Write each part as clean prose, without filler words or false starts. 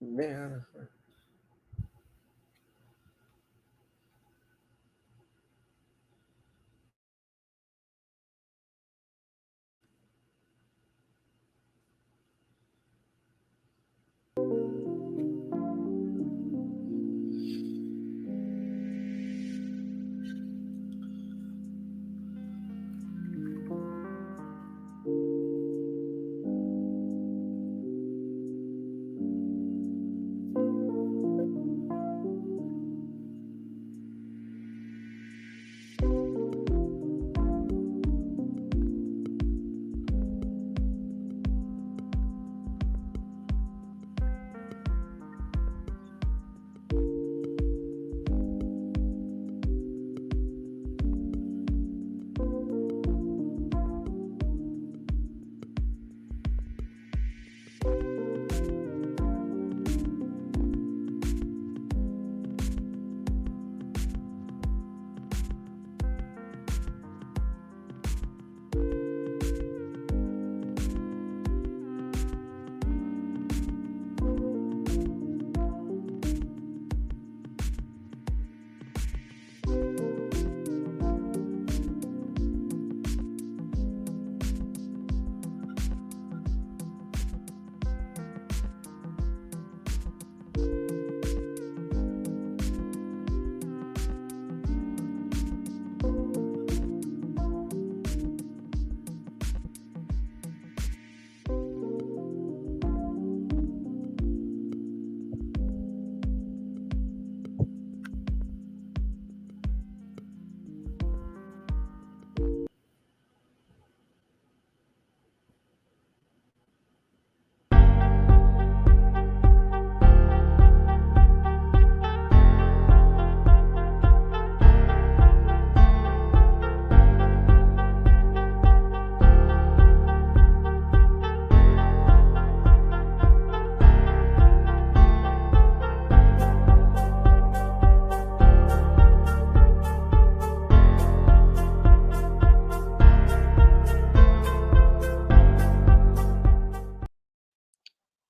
Yeah.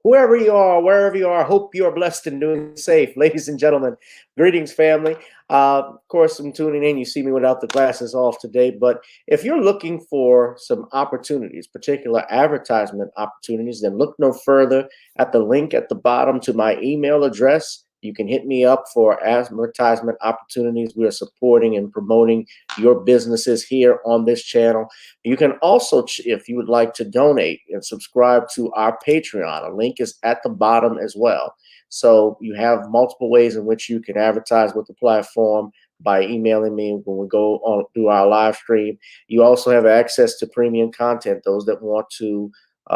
Whoever you are, wherever you are, I hope you are blessed and doing safe. Ladies and gentlemen, greetings, family. Of course, I'm tuning in. You see me without the glasses off today. But if you're looking for some opportunities, particular advertisement opportunities, then look no further at the link at the bottom to my email address. You can hit me up for advertisement opportunities. We are supporting and promoting your businesses here on this channel. You can also, if you would like to donate and subscribe to our Patreon, a link is at the bottom as well. So you have multiple ways in which you can advertise with the platform by emailing me when we go on through our live stream. You also have access to premium content, those that want to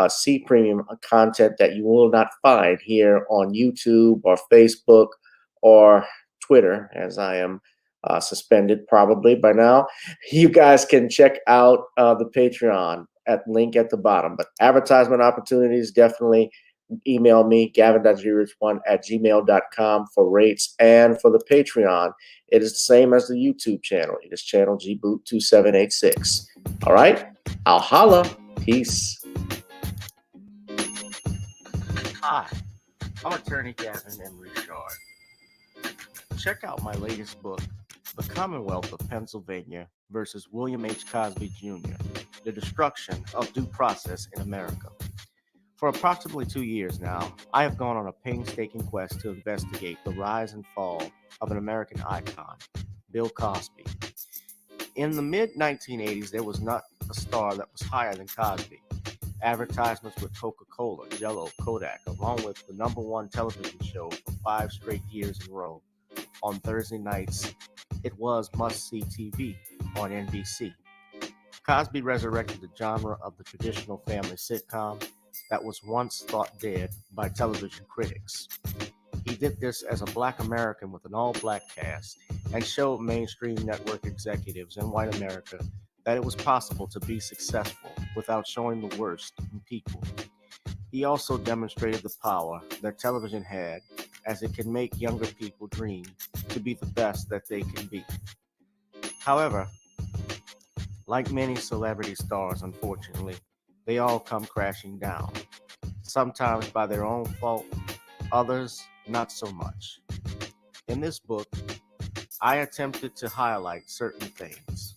see premium content that you will not find here on YouTube or Facebook or Twitter, as I am suspended probably by now. You guys can check out the Patreon at link at the bottom. But advertisement opportunities, definitely email me, gavin.grich1@gmail.com for rates. And for the Patreon, it is the same as the YouTube channel. It is channel gboot2786. All right, I'll holla. Peace. Hi, I'm attorney Gavin and Richard. Check out my latest book, The Commonwealth of Pennsylvania versus William H. Cosby Jr., The Destruction of Due Process in America. For approximately 2 years now, I have gone on a painstaking quest to investigate the rise and fall of an American icon, Bill Cosby. In the mid-1980s, there was not a star that was higher than Cosby. Advertisements with Coca-Cola, Jello, Kodak, along with the #1 television show for 5 straight years in a row on Thursday nights. It was must-see TV on NBC. Cosby resurrected the genre of the traditional family sitcom that was once thought dead by television critics. He did this as a Black American with an all-Black cast and showed mainstream network executives in white America that it was possible to be successful without showing the worst in people. He also demonstrated the power that television had, as it can make younger people dream to be the best that they can be. However, like many celebrity stars, unfortunately, they all come crashing down, sometimes by their own fault, others not so much. In this book, I attempted to highlight certain things.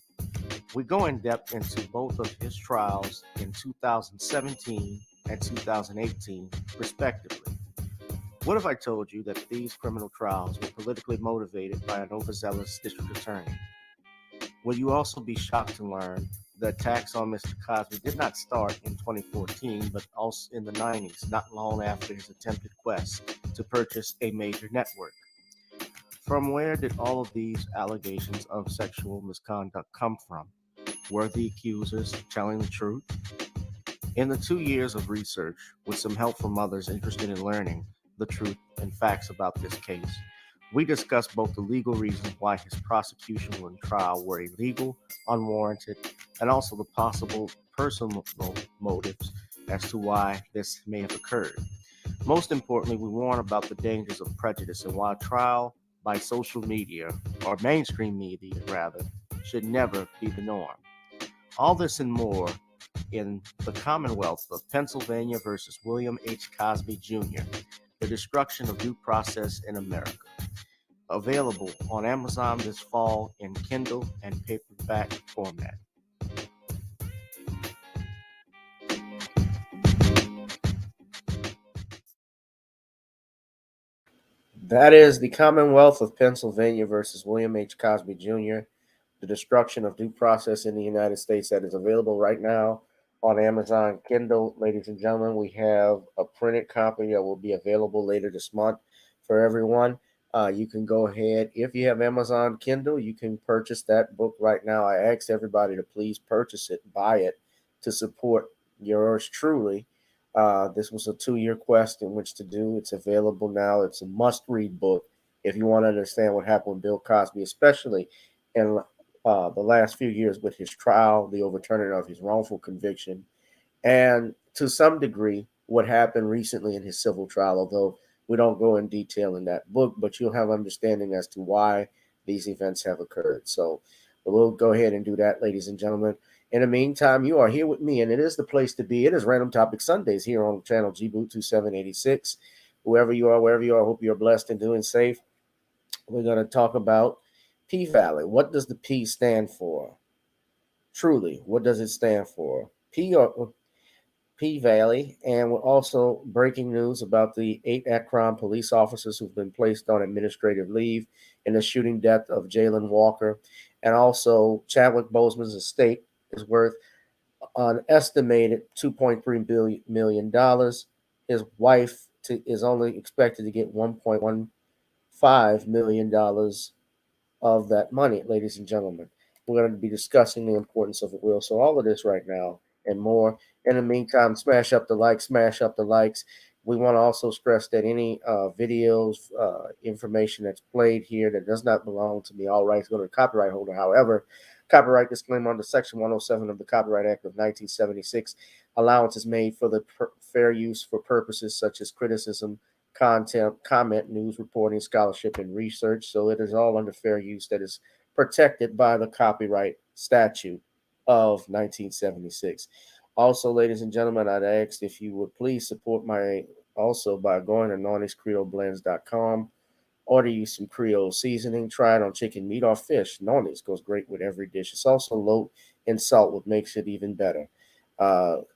We go in depth into both of his trials in 2017 and 2018, respectively. What if I told you that these criminal trials were politically motivated by an overzealous district attorney? Will you also be shocked to learn the attacks on Mr. Cosby did not start in 2014, but also in the 90s, not long after his attempted quest to purchase a major network? From where did all of these allegations of sexual misconduct come from? Were the accusers telling the truth? In the 2 years of research, with some help from others interested in learning the truth and facts about this case, we discussed both the legal reasons why his prosecution and trial were illegal, unwarranted, and also the possible personal motives as to why this may have occurred. Most importantly, we warn about the dangers of prejudice and why trial by social media, or mainstream media rather, should never be the norm. All this and more in the Commonwealth of Pennsylvania versus William H. Cosby Jr., The Destruction of Due Process in America. Available on Amazon this fall in Kindle and paperback format. That is the Commonwealth of Pennsylvania versus William H. Cosby Jr., The Destruction of Due Process in the United States. That is available right now on Amazon Kindle. Ladies and gentlemen, we have a printed copy that will be available later this month for everyone. You can go ahead. If you have Amazon Kindle, you can purchase that book right now. I asked everybody to please purchase it, buy it to support yours truly. This was a 2-year quest in which to do. It's available now. It's a must-read book if you want to understand what happened with Bill Cosby, especially in the last few years with his trial, the overturning of his wrongful conviction, and to some degree what happened recently in his civil trial, although we don't go in detail in that book, but you'll have understanding as to why these events have occurred. So we'll go ahead and do that, ladies and gentlemen. In the meantime, you are here with me, and it is the place to be. It is Random Topic Sundays here on channel Gboot 2786. Whoever you are, wherever you are, I hope you're blessed and doing safe. We're going to talk about P-Valley. What does the P stand for? Truly, what does it stand for? P-Valley, and we're also breaking news about the 8 Akron police officers who've been placed on administrative leave in the shooting death of Jayland Walker, and also Chadwick Boseman's estate is worth an estimated $2.3 million. His wife is only expected to get $1.15 million of that money, ladies and gentlemen. We're going to be discussing the importance of a will. So all of this right now and more. In the meantime, smash up the likes, smash up the likes. We want to also stress that any videos, information that's played here that does not belong to me, all rights go to the copyright holder. However, copyright disclaimer under Section 107 of the Copyright Act of 1976, allowance is made for the fair use for purposes such as criticism, content, comment, news reporting, scholarship, and research. So it is all under fair use that is protected by the copyright statute of 1976. Also, ladies and gentlemen, I'd ask if you would please support my also by going to NornisCreoleBlends.com. Order you some Creole seasoning. Try it on chicken, meat, or fish. Nornis goes great with every dish. It's also low in salt, which makes it even better.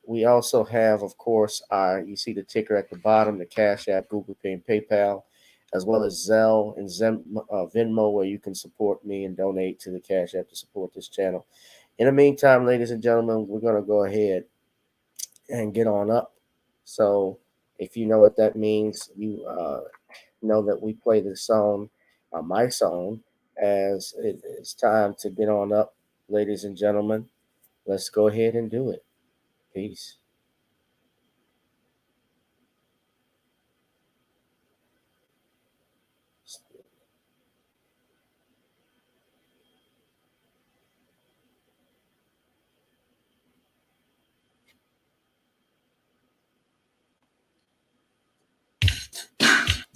We also have, of course, you see the ticker at the bottom, the CashApp, GooglePay, and PayPal, as well as Zelle and Venmo, where you can support me and donate to the CashApp to support this channel. In the meantime, ladies and gentlemen, we're going to go ahead and get on up. So if you know what that means, you know that we play the song, my song, as it's time to get on up, ladies and gentlemen. Let's go ahead and do it. Peace.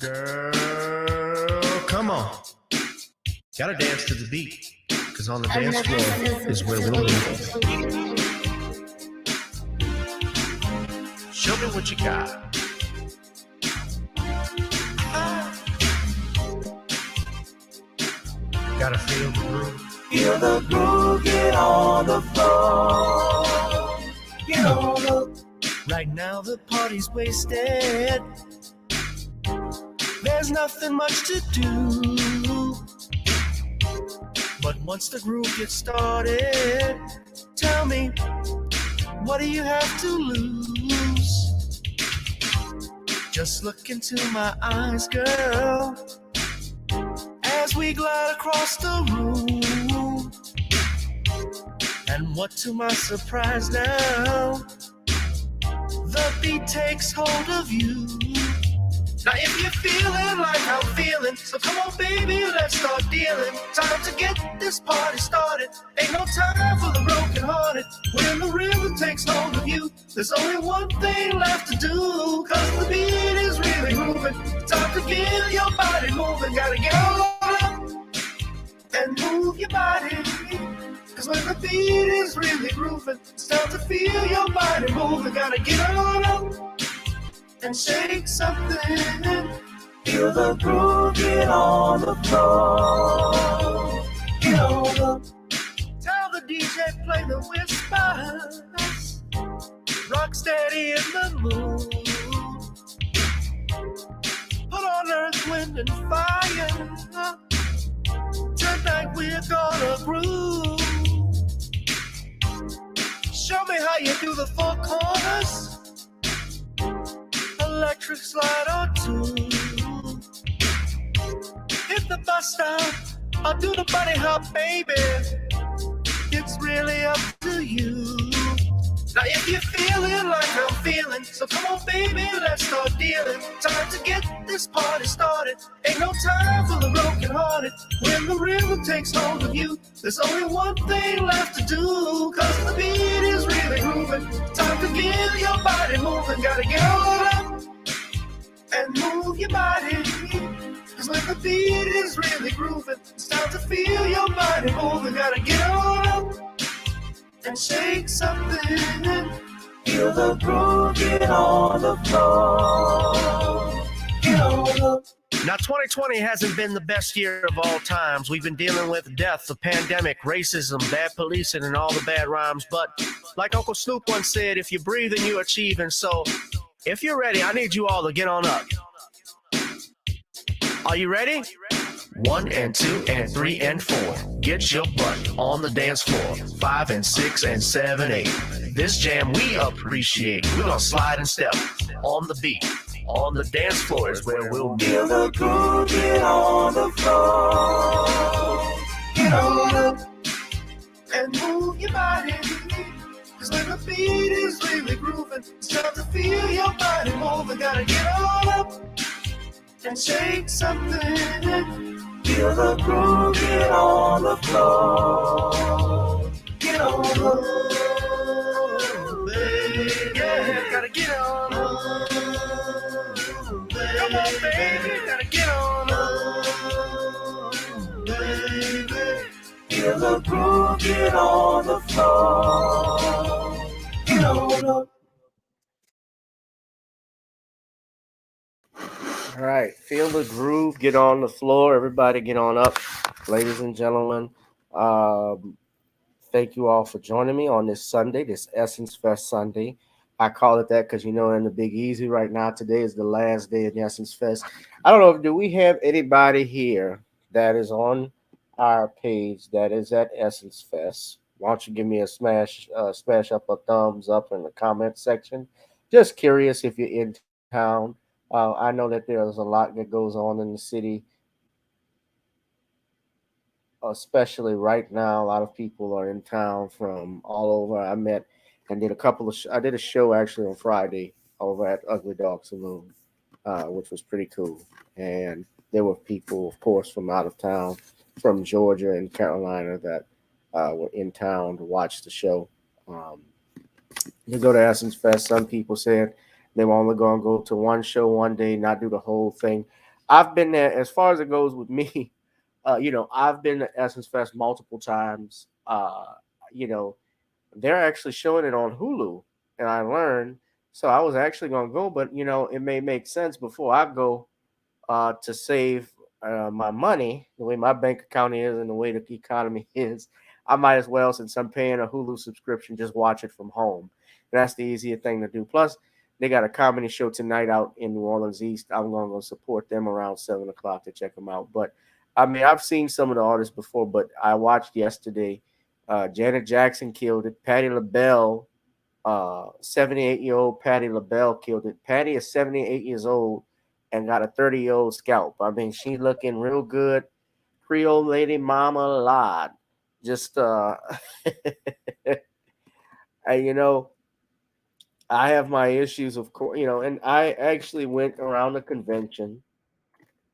Girl, come on. Gotta dance to the beat, because on the dance floor is where we'll meet. Show me what you got. Gotta feel the groove. Feel the groove, get on the floor. Get on the. Right now the party's wasted. There's nothing much to do. But once the groove gets started, tell me, what do you have to lose? Just look into my eyes, girl, as we glide across the room. And what to my surprise now, the beat takes hold of you. Now if you're feeling like I'm feeling, so come on baby, let's start dealing. Time to get this party started. Ain't no time for the broken hearted. When the rhythm takes hold of you, there's only one thing left to do. Cause the beat is really moving. Time to get your body moving. Gotta get on up and move your body. Cause when the beat is really grooving, it's time to feel your body moving. Gotta get on up and shake something. Feel the groove, get on the floor. Get on up. Tell the DJ play the whispers. Rock steady in the mood. Put on earth, wind, and fire. Tonight we're gonna groove. Show me how you do the four corners. Electric slide or two. Hit the bus stop or do the bunny hop, baby. It's really up to you. Now if you're feeling like I'm feeling, so come on baby, let's start dealing. Time to get this party started. Ain't no time for the broken hearted. When the rhythm takes hold of you, there's only one thing left to do. Cause the beat is really grooving. Time to get your body moving. Gotta get on up and move your body. Cause when the beat is really grooving, it's time to feel your body moving. Gotta get on up and shake something. Feel the groove, get on the floor. Get on up. Now 2020 hasn't been the best year of all times. We've been dealing with death, the pandemic, racism, bad policing, and all the bad rhymes. But like Uncle Snoop once said, if you're breathing, you're achieving. So if you're ready, I need you all to get on up. Are you ready? 1 and 2 and 3 and 4. Get your butt on the dance floor. 5 and 6 and 7, 8. This jam we appreciate. We're gonna slide and step on the beat. On the dance floor is where we'll be. Feel the groove, get on the floor. Get on up And move your body. Cause when the beat is really grooving, it's time to feel your body moving. Gotta get on up and shake something. Feel the groove, get on the floor. Get on up. Yeah, gotta get on up. Come on, baby, gotta get on up. Feel the groove, get on the floor. Get on up. All right, feel the groove, get on the floor. Everybody get on up. Ladies and gentlemen, thank you all for joining me on this Sunday, this Essence Fest Sunday. I call it that because, in the Big Easy right now, today is the last day of the Essence Fest. I don't know, do we have anybody here that is on our page that is at Essence Fest? Why don't you give me a smash up a thumbs up in the comment section? Just curious if you're in town. I know that there's a lot that goes on in the city, especially right now. A lot of people are in town from all over. I met and did a couple of. I did a show actually on Friday over at Ugly Dog Saloon, which was pretty cool. And there were people, of course, from out of town, from Georgia and Carolina that were in town to watch the show. You go to Essence Fest. Some people said they were only going to go to one show one day, not do the whole thing. I've been there. As far as it goes with me, I've been to Essence Fest multiple times. They're actually showing it on Hulu, and I learned. So I was actually going to go, but, it may make sense before I go to save my money, the way my bank account is and the way the economy is, I might as well, since I'm paying a Hulu subscription, just watch it from home. That's the easier thing to do. Plus, they got a comedy show tonight out in New Orleans East. I'm going to go support them around 7 o'clock to check them out. But I mean, I've seen some of the artists before, but I watched yesterday. Janet Jackson killed it. Patti LaBelle, 78-year-old Patti LaBelle killed it. Patti is 78 years old and got a 30-year-old scalp. I mean, she looking real good. Creole lady mama lad. Just and, I have my issues, of course, and I actually went around the convention.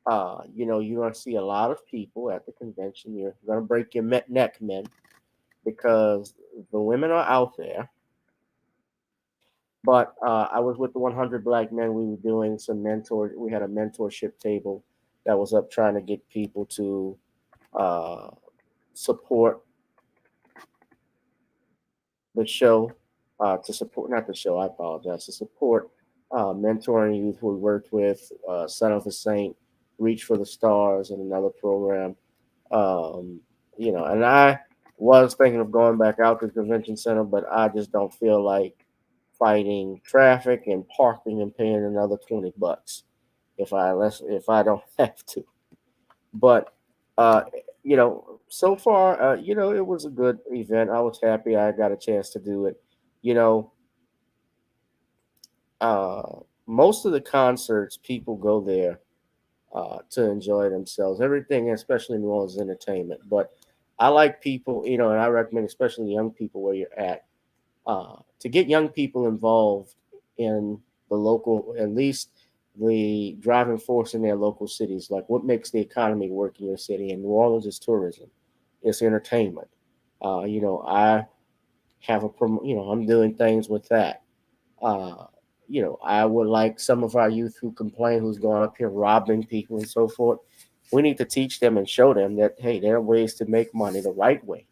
You're gonna see a lot of people at the convention. You're gonna break your neck, men, because the women are out there. But I was with the 100 Black Men. We were doing some mentor. We had a mentorship table that was up trying to get people to uh, support the show, to support, not the show, I apologize, to support mentoring youth who we worked with, Son of a Saint, Reach for the Stars, and another program. Um, and I was thinking of going back out to the convention center, but I just don't feel like fighting traffic and parking and paying another $20 if I don't have to. But so far, it was a good event. I was happy I got a chance to do it. You know, most of the concerts, people go there to enjoy themselves. Everything, especially New Orleans entertainment. But I like people, and I recommend, especially young people, where you're at, to get young people involved in the local, at least the driving force in their local cities. Like what makes the economy work in your city? And New Orleans is tourism, it's entertainment. I have I'm doing things with that. Uh, I would like some of our youth who complain, who's going up here robbing people and so forth. We need to teach them and show them that, hey, there are ways to make money the right way,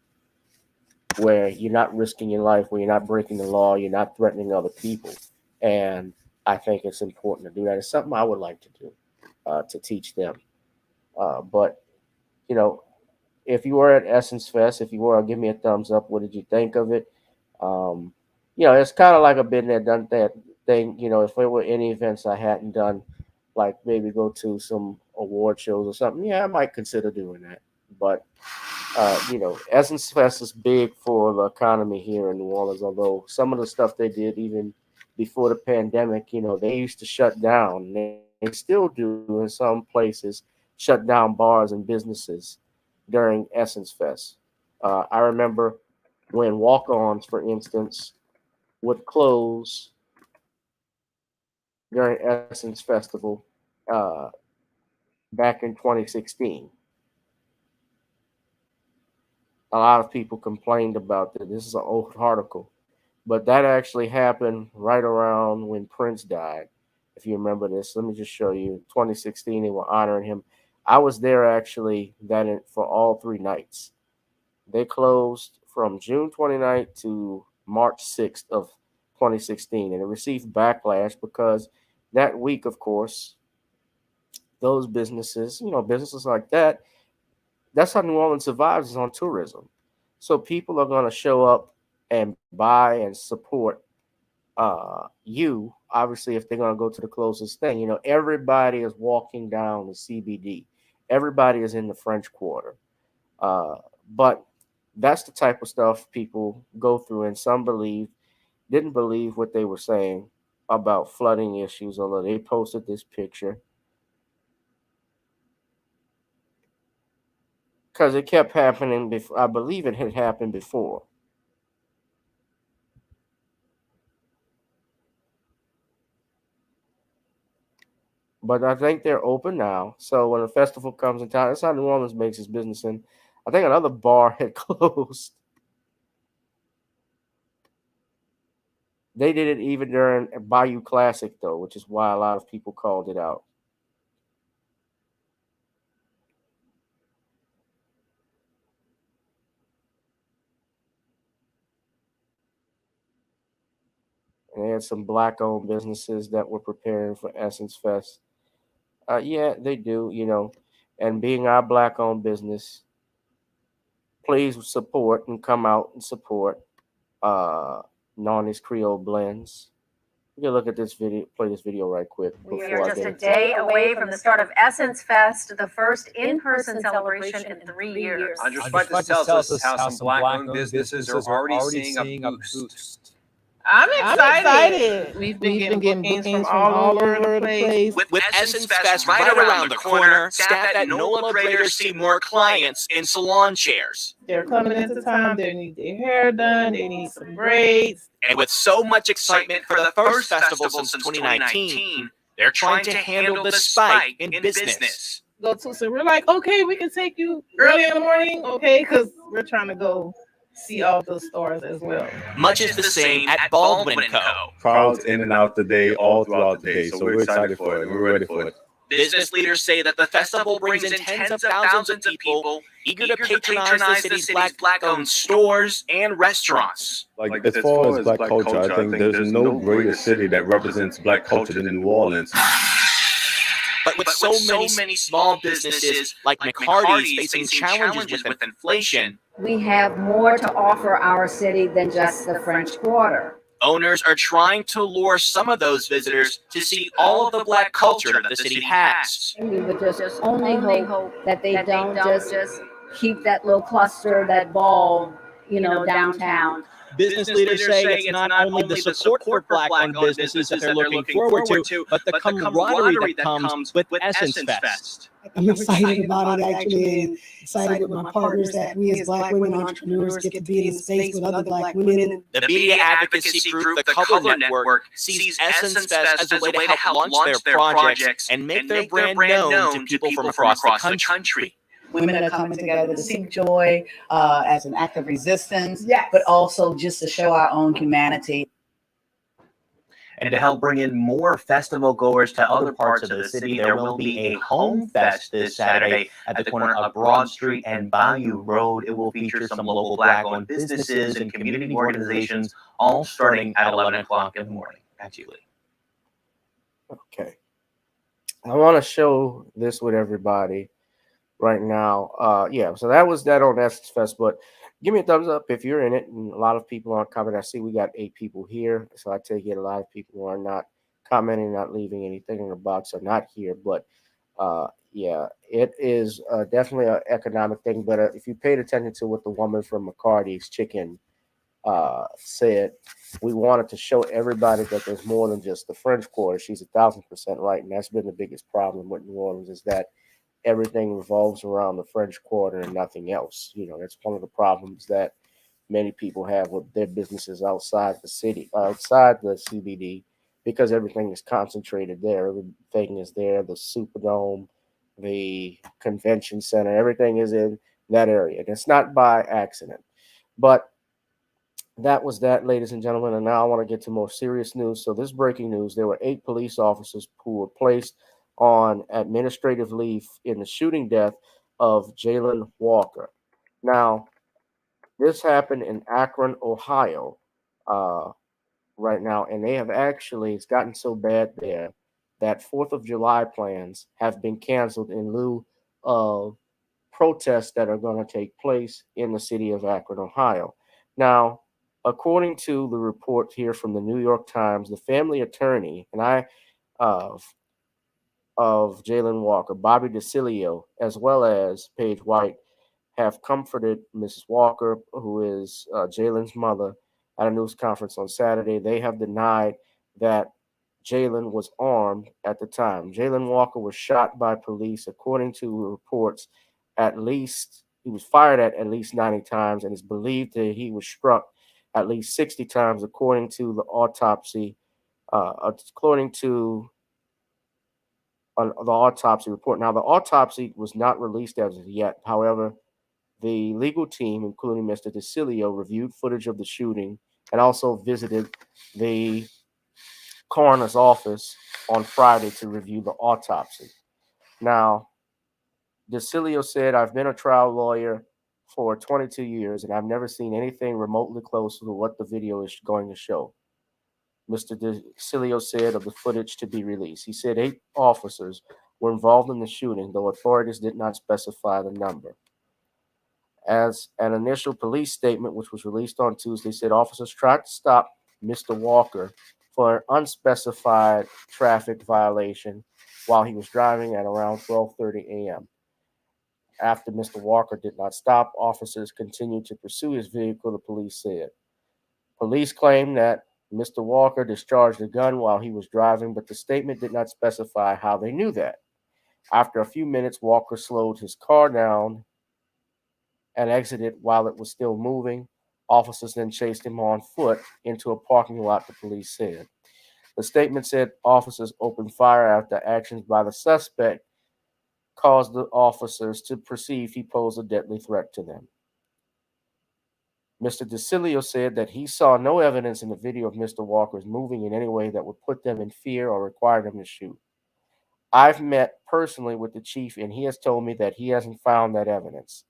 where you're not risking your life, where you're not breaking the law, you're not threatening other people. And I think it's important to do that. It's something I would like to do, to teach them. But, you know, if you were at Essence Fest, if you were, give me a thumbs up. What did you think of it? Um, it's kind of like a been there, done that thing. If there were any events I hadn't done, like maybe go to some award shows or something, yeah, I might consider doing that. But Essence Fest is big for the economy here in New Orleans. Although some of the stuff they did even before the pandemic, they used to shut down. They still do in some places, shut down bars and businesses during Essence Fest. I remember when walk-ons, for instance, would close during Essence Festival uh, back in 2016. A lot of people complained about that. This is an old article, but that actually happened right around when Prince died. If you remember this, let me just show you. 2016, they were honoring him. I was there actually for all 3 nights. They closed from June 29th to March 6th of 2016, and it received backlash because that week, of course, those businesses, businesses like that, that's how New Orleans survives, is on tourism. So people are going to show up and buy and support you. Obviously, if they're going to go to the closest thing, everybody is walking down the CBD. Everybody is in the French Quarter. Uh, but that's the type of stuff people go through, and some didn't believe what they were saying about flooding issues, although they posted this picture because it kept happening before. I believe it had happened before. But I think they're open now. So when a festival comes in town, that's how New Orleans makes its business. And I think another bar had closed. They did it even during Bayou Classic, though, which is why a lot of people called it out. And they had some black-owned businesses that were preparing for Essence Fest. Yeah, they do. and being our black-owned business, please support and come out and support Nani's Creole Blends. You can look at this video, play this video right quick. We are just a day away from the start of Essence Fest, the first in-person celebration in 3 years. Andrew Schwartz tells us how some black-owned businesses are already seeing a boost. I'm excited. We've been getting bookings from all over the place. With Essence Fest right around the corner, staff at NOLA Graders see more clients in salon chairs. They're coming into town. They need their hair done. They need some braids. And with so much excitement for the first festival since 2019, they're trying to handle the spike in business. Go to, so we're like, okay, we can take you early in the morning, okay, because we're trying to go see all the stores as well. Much is the same at Baldwin & Co. Crowds in and out the day, all throughout the day. So we're excited for it. We're ready for it. Business leaders say that the festival brings in tens of thousands of people eager to patronize the city's black-owned stores and restaurants. Like as far as black culture, I think there's no greater city that represents black culture than New Orleans. But with so many small businesses like McCarty's facing challenges with inflation, We have more to offer our city than just the French Quarter. owners are trying to lure some of those visitors to see all of the black culture that the city has. We would just only hope that they don't just keep that little cluster, that ball, downtown. Business leaders say it's not only the support for black-owned businesses that they're looking forward to, but the camaraderie that comes with Essence Fest. I'm excited about it, actually, and excited with my partners that we as black women entrepreneurs get to be in a space with other black women. The media advocacy group, the Cover Network, sees Essence Fest as a way to help launch their projects and make their brand known to people from across the country. Women are coming together to seek joy as an act of resistance, Yes. but also just to show our own humanity. And to help bring in more festival goers to other parts of the city, there will be a home fest this Saturday at the corner of Broad Street and Bayou Road. It will feature some local black-owned businesses and community organizations, all starting at 11 o'clock in the morning. Back to you, Lee. Okay. I want to show this with everybody right now. So that was that on Essence Fest, but give me a thumbs up if you're in it. And a lot of people aren't commenting. I see we got 8 people here, so I take it a lot of people who are not commenting, not leaving anything in the box are not here. But it is definitely an economic thing. But if you paid attention to what the woman from McCarty's Chicken said, we wanted to show everybody that there's more than just the French Quarter. She's 1,000% right, and that's been the biggest problem with New Orleans, is that everything revolves around the French Quarter and nothing else. That's one of the problems that many people have with their businesses outside the city, outside the CBD, because everything is concentrated there. Everything is there, the Superdome, the convention center, everything is in that area. And it's not by accident. But that was that, ladies and gentlemen. And now I want to get to more serious news. So this breaking news, there were 8 police officers who were placed on administrative leave in the shooting death of Jayland Walker. Now, this happened in Akron, Ohio, right now, and they have actually, it's gotten so bad there that 4th of July plans have been canceled in lieu of protests that are going to take place in the city of Akron, Ohio. Now, according to the report here from the New York Times, the family attorney of Jayland Walker, Bobby DeCilio, as well as Paige White, have comforted Mrs. Walker, who is Jayland's mother, at a news conference on Saturday. They have denied that Jayland was armed at the time. Jayland Walker was shot by police, according to reports. He was fired at least 90 times, and it's believed that he was struck at least 60 times, according to the autopsy. According to the autopsy report. Now, the autopsy was not released as of yet. However, the legal team, including Mr. DeCilio, reviewed footage of the shooting and also visited the coroner's office on Friday to review the autopsy. Now, DeCilio said, "I've been a trial lawyer for 22 years, and I've never seen anything remotely close to what the video is going to show." Mr. DeCilio said of the footage to be released. He said 8 officers were involved in the shooting, though authorities did not specify the number. As an initial police statement, which was released on Tuesday, said officers tried to stop Mr. Walker for an unspecified traffic violation while he was driving at around 12:30 a.m. After Mr. Walker did not stop, officers continued to pursue his vehicle, the police said. Police claimed that Mr. Walker discharged a gun while he was driving, but the statement did not specify how they knew that. After a few minutes, Walker slowed his car down and exited while it was still moving. Officers then chased him on foot into a parking lot, the police said. The statement said officers opened fire after actions by the suspect caused the officers to perceive he posed a deadly threat to them. Mr. DeCilio said that he saw no evidence in the video of Mr. Walker's moving in any way that would put them in fear or require them to shoot. I've met personally with the chief, and he has told me that he hasn't found that evidence.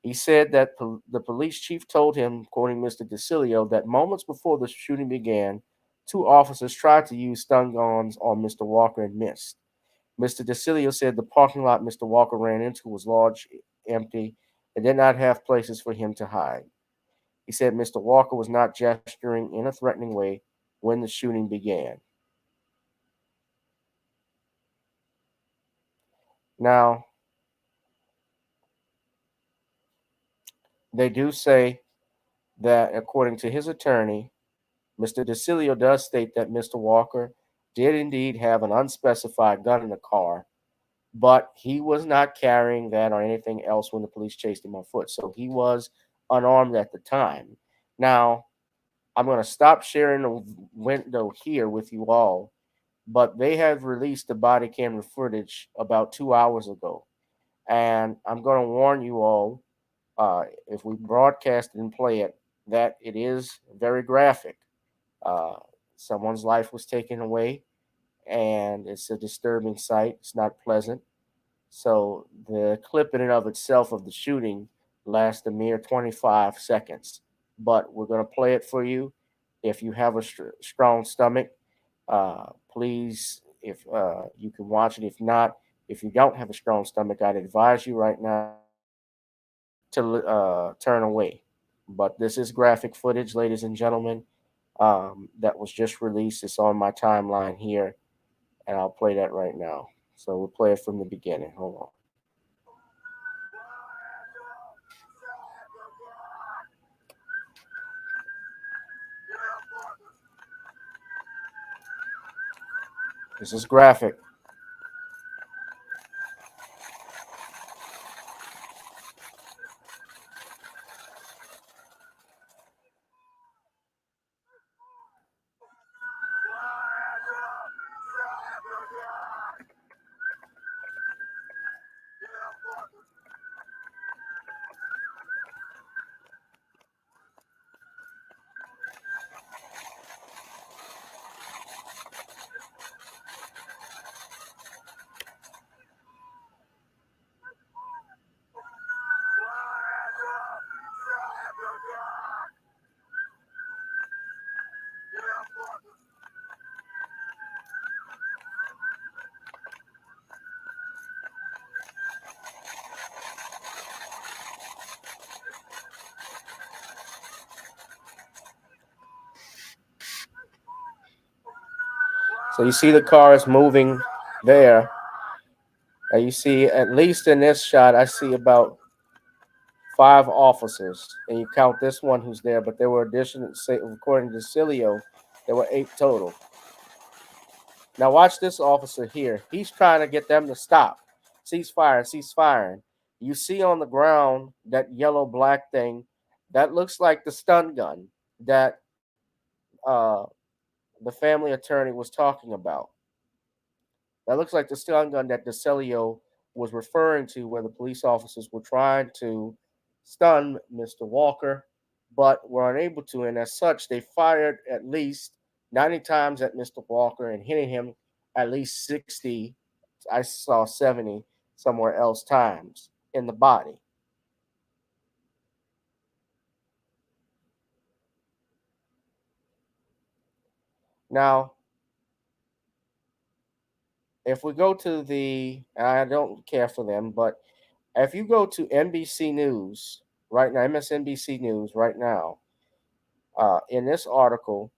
He said that the police chief told him, quoting Mr. DeCilio, that moments before the shooting began, two officers tried to use stun guns on Mr. Walker and missed. Mr. DeCilio said the parking lot Mr. Walker ran into was large, empty, and did not have places for him to hide. He said Mr. Walker was not gesturing in a threatening way when the shooting began. Now, they do say that, according to his attorney, Mr. DeCilio does state that Mr. Walker did indeed have an unspecified gun in the car, but he was not carrying that or anything else when the police chased him on foot. So he was unarmed at the time. Now, I'm going to stop sharing the window here with you all, but they have released the body camera footage about 2 hours ago. And I'm going to warn you all, if we broadcast it and play it, that it is very graphic. Someone's life was taken away, and it's a disturbing sight. It's not pleasant. So the clip in and of itself of the shooting lasts a mere 25 seconds. But we're going to play it for you. If you have a strong stomach, please, if you can watch it. If not, if you don't have a strong stomach, I'd advise you right now to turn away. But this is graphic footage, ladies and gentlemen, that was just released. It's on my timeline here, and I'll play that right now. So we'll play it from the beginning. Hold on. This is graphic. So you see the car is moving there. And you see, at least in this shot, I see about 5 officers. And you count this one who's there, but there were additional, according to Cilio, there were 8 total. Now watch this officer here. He's trying to get them to stop. Cease firing. You see on the ground that yellow black thing. That looks like the stun gun that the family attorney was talking about. That looks like the stun gun that DeCilio was referring to, where the police officers were trying to stun Mr. Walker, but were unable to. And as such, they fired at least 90 times at Mr. Walker and hitting him at least 60, I saw 70 somewhere else, times in the body. Now, if we go to I don't care for them, but if you go to NBC News right now, MSNBC News right now, in this article,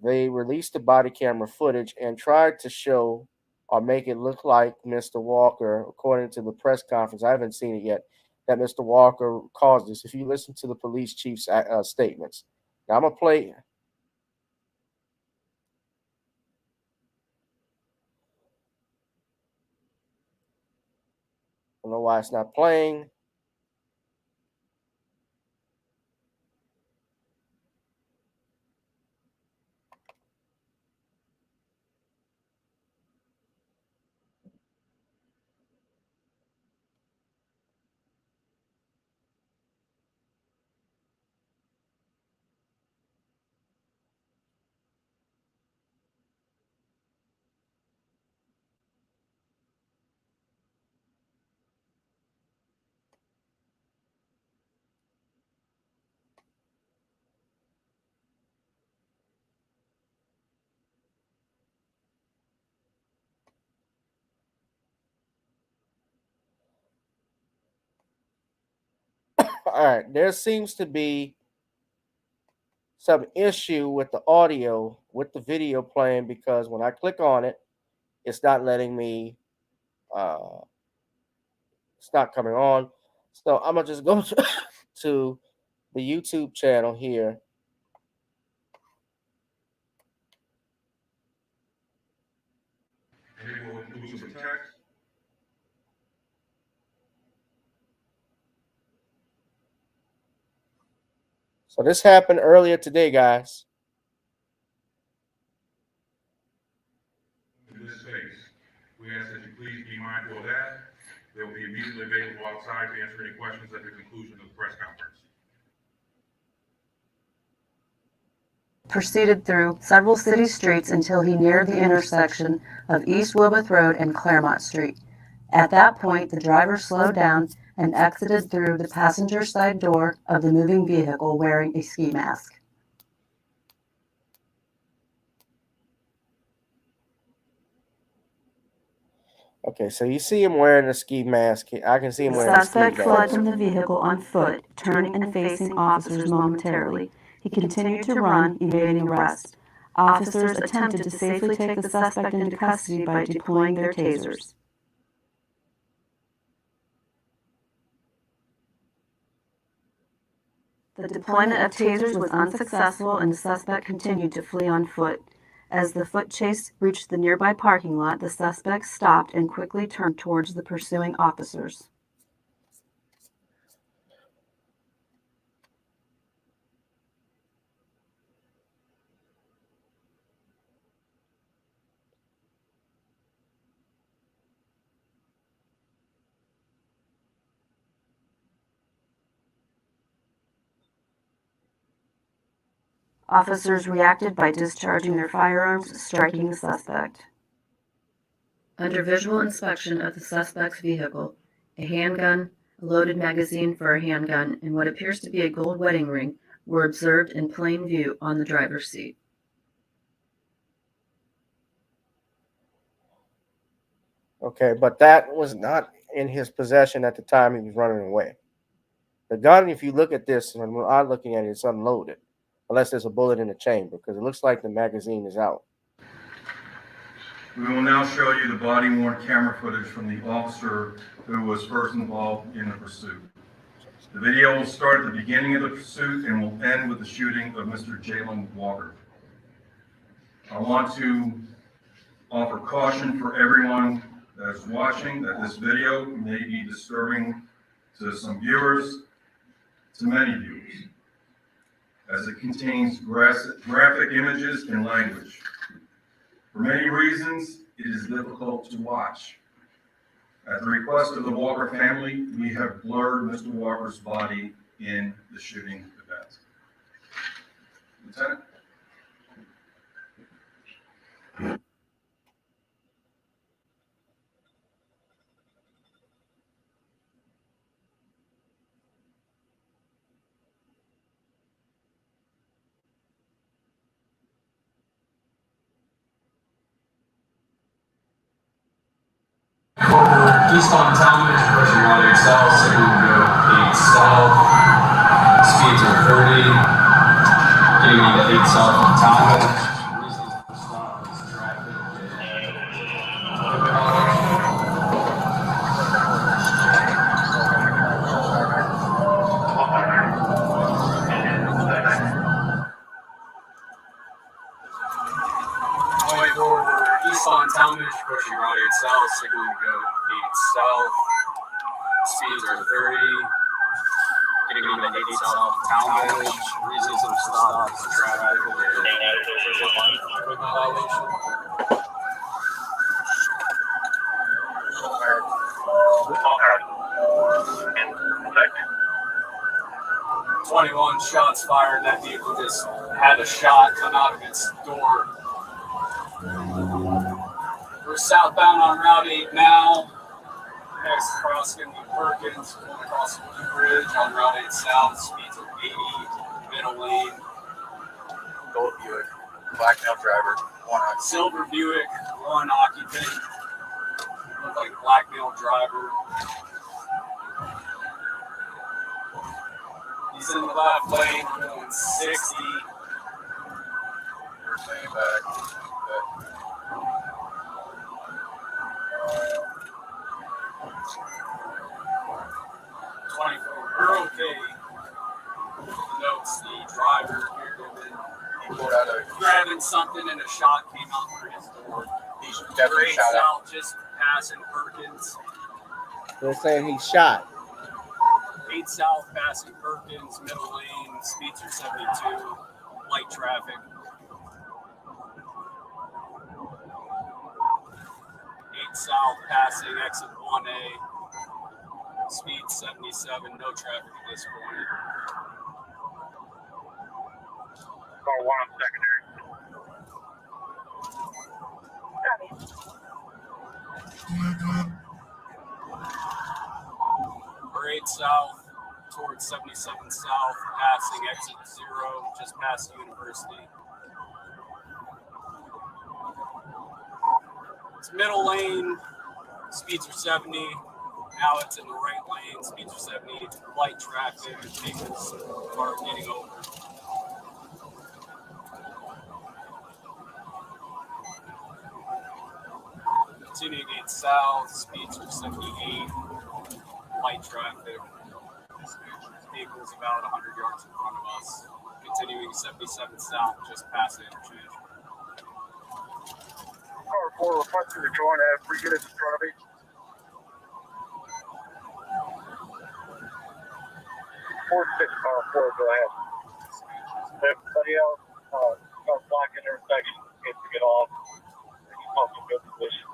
they released the body camera footage and tried to show or make it look like Mr. Walker, according to the press conference, I haven't seen it yet, that Mr. Walker caused this. If you listen to the police chief's statements. Now, I'm going to play. I don't know why it's not playing. All right, there seems to be some issue with the audio, with the video playing, because when I click on it, it's not letting me, it's not coming on. So I'm going to just go to the YouTube channel here. And it will include some text. So this happened earlier today, guys. In this space, we ask that you please be mindful of that. They will be immediately available outside to answer any questions at the conclusion of the press conference. Proceeded through several city streets until he neared the intersection of East Wilbeth Road and Claremont Street. At that point, the driver slowed down and exited through the passenger side door of the moving vehicle wearing a ski mask. Okay, so you see him wearing a ski mask. I can see him wearing a ski mask. The suspect fled from the vehicle on foot, turning and facing officers momentarily. He continued to run, evading arrest. Officers attempted to safely take the suspect into custody by deploying their tasers. The deployment of tasers was unsuccessful and the suspect continued to flee on foot. As the foot chase reached the nearby parking lot, the suspect stopped and quickly turned towards the pursuing officers. Officers reacted by discharging their firearms, striking the suspect. Under visual inspection of the suspect's vehicle, a handgun, a loaded magazine for a handgun, and what appears to be a gold wedding ring were observed in plain view on the driver's seat. Okay, but that was not in his possession at the time he was running away. The gun, if you look at this, and when I'm looking at it, it's unloaded, unless there's a bullet in the chamber, because it looks like the magazine is out. We will now show you the body-worn camera footage from the officer who was first involved in the pursuit. The video will start at the beginning of the pursuit and will end with the shooting of Mr. Jayland Walker. I want to offer caution for everyone that is watching that this video may be disturbing to some viewers, to many viewers, as it contains graphic images and language. For many reasons, it is difficult to watch. At the request of the Walker family, we have blurred Mr. Walker's body in the shooting event. Lieutenant? East on Talmadge, approaching Route 8 South, signal to go 8 South. Speeds are 30. Getting on to 8 South on Talmadge. Reasons for stop is traffic. East on Talmadge, approaching Route 8 South, signaling to go 8 South. Speeds are 30. Getting on to 8 South Talmadge. Reasons for stop is traffic. Equipment violation. 21 shots fired. That vehicle just had a shot come out of its door. We're southbound on Route 8 now. Next crossing the Perkins, going across the Blue Bridge on Route 8 South. Speeds of 80, middle lane. Gold Buick, black male driver, one occupant. Silver Buick, one occupant. Looked like a black male driver. He's in the left lane, going 60. We're staying back. 24. We're okay. Notes the driver here he pulled out grabbing something and a shot came out through his door. He's definitely shot out just passing Perkins. They're saying he shot. 8 South passing Perkins, middle lane, speeds are 72, light traffic. 8 South passing exit 1A, speed 77, no traffic at this point. Car 1 on secondary. We're 8 South towards 77 South, passing exit 0, just past University. It's middle lane, speeds are 70. Now it's in the right lane, speeds are 70. Light traffic, vehicles are getting over. Continuing 8 South, speeds are 78. Light traffic. Vehicles about 100 yards in front of us. Continuing 77 South, just past the interchange. Car 4, requesting to join at 3 units in front of me. 4-6, car 4, go ahead. Everybody else, got black intersection, gets to get off. Good position.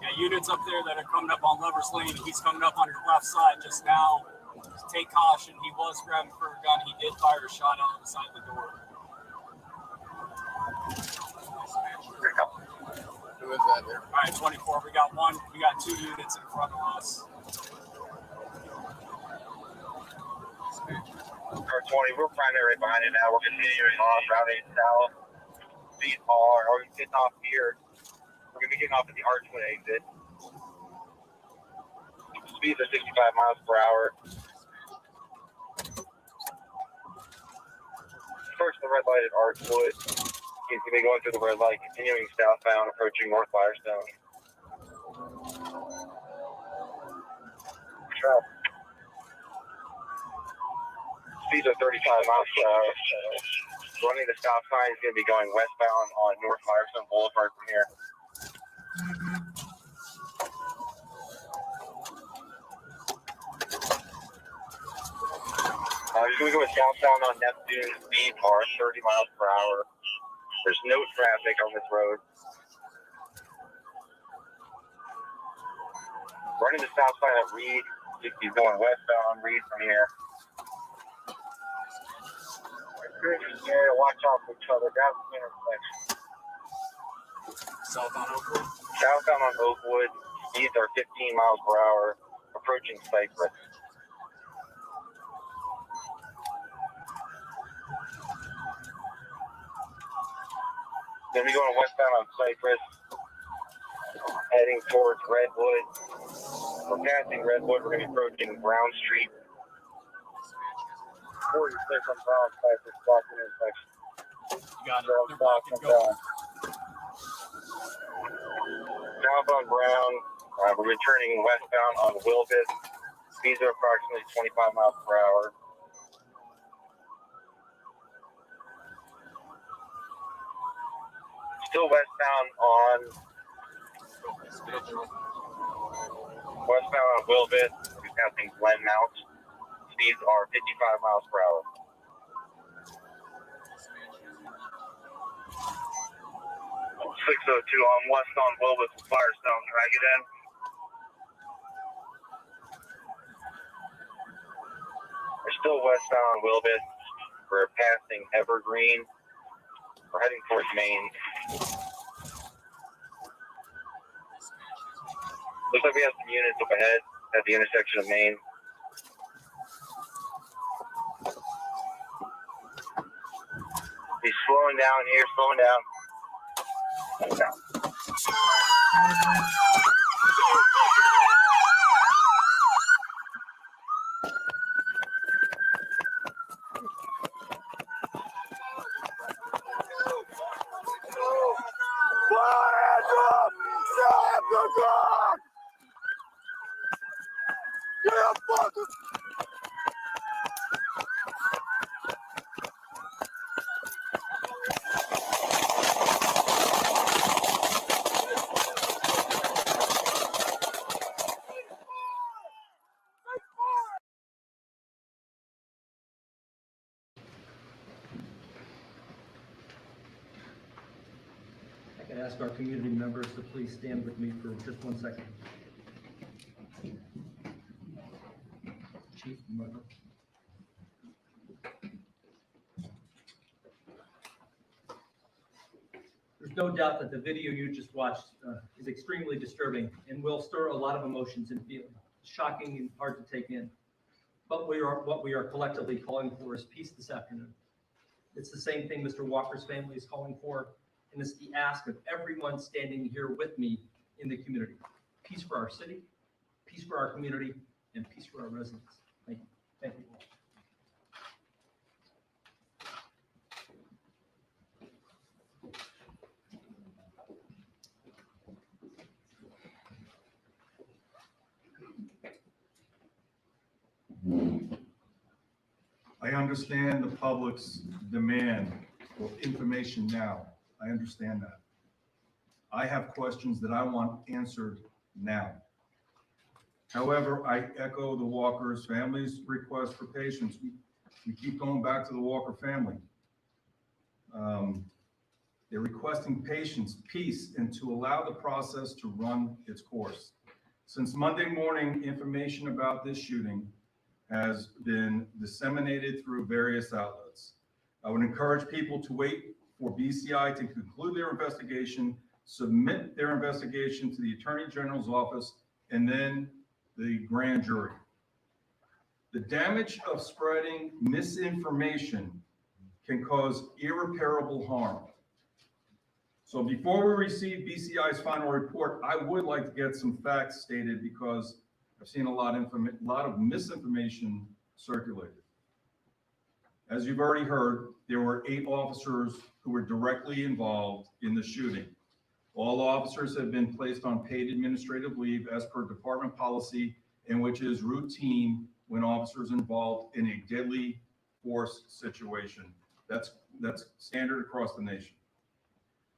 Yeah, units up there that are coming up on Lovers Lane. He's coming up on your left side just now. Take caution. He was grabbing for a gun. He did fire a shot out of the side of the door. Who is that there? All right, 24. We got 2 units in front of us. Car 20, we're primary behind it now. We're continuing off Route 8 South. Speed are getting off here. We're going to be getting off at the Archwood exit. Speeds are 65 miles per hour. First, the red light at Archwood. He's going to be going through the red light, continuing southbound, approaching North Firestone. Speeds are 35 miles per hour. Running the stop sign is going to be going westbound on North Firestone Boulevard from here. He's going to go southbound on Neptune, speed car 30 miles per hour. There's no traffic on this road. Running the south side of Reed. He's going westbound on Reed from here. Yeah, watch out for each other. Down the intersection. Southbound Oakwood? Southbound on Oakwood. Speeds are 15 miles per hour. Approaching Cypress. Then we going westbound on Cypress. heading towards Redwood. We're passing Redwood. We're going to be approaching Brown Street. 46 on Brown, 56 block intersection. You got it. So They're blocking. Go. South on Brown. We're returning westbound on Wilbus. Speeds are approximately 25 miles per hour. Still westbound on Wilbus. We're passing Glen Mount. Speeds are 55 miles per hour. Oh, 602 on west on Wilbus with Firestone. Drag it in. We're still westbound on Wilbus. We're passing Evergreen. We're heading towards Maine. Looks like we have some units up ahead at the intersection of Maine. He's slowing down here, slowing down. Slowing down. I can ask our community members to please stand with me for just 1 second. Chief, Mother. There's no doubt that the video you just watched is extremely disturbing and will stir a lot of emotions and feeling. Shocking and hard to take in. But what we are collectively calling for is peace this afternoon. It's the same thing Mr. Walker's family is calling for, and it's the ask of everyone standing here with me in the community. Peace for our city, peace for our community, and peace for our residents. Thank you. Thank you all. I understand the public's demand for information now. I understand that. I have questions that I want answered now. However, I echo the Walker's family's request for patience. We keep going back to the Walker family. They're requesting patience, peace, and to allow the process to run its course. Since Monday morning, information about this shooting has been disseminated through various outlets. I would encourage people to wait for BCI to conclude their investigation, submit their investigation to the Attorney General's office, and then the grand jury. The damage of spreading misinformation can cause irreparable harm. So before we receive BCI's final report, I would like to get some facts stated because I've seen a lot of misinformation circulated. As you've already heard, there were 8 officers who were directly involved in the shooting. All officers have been placed on paid administrative leave as per department policy, and which is routine when officers involved in a deadly force situation. That's standard across the nation.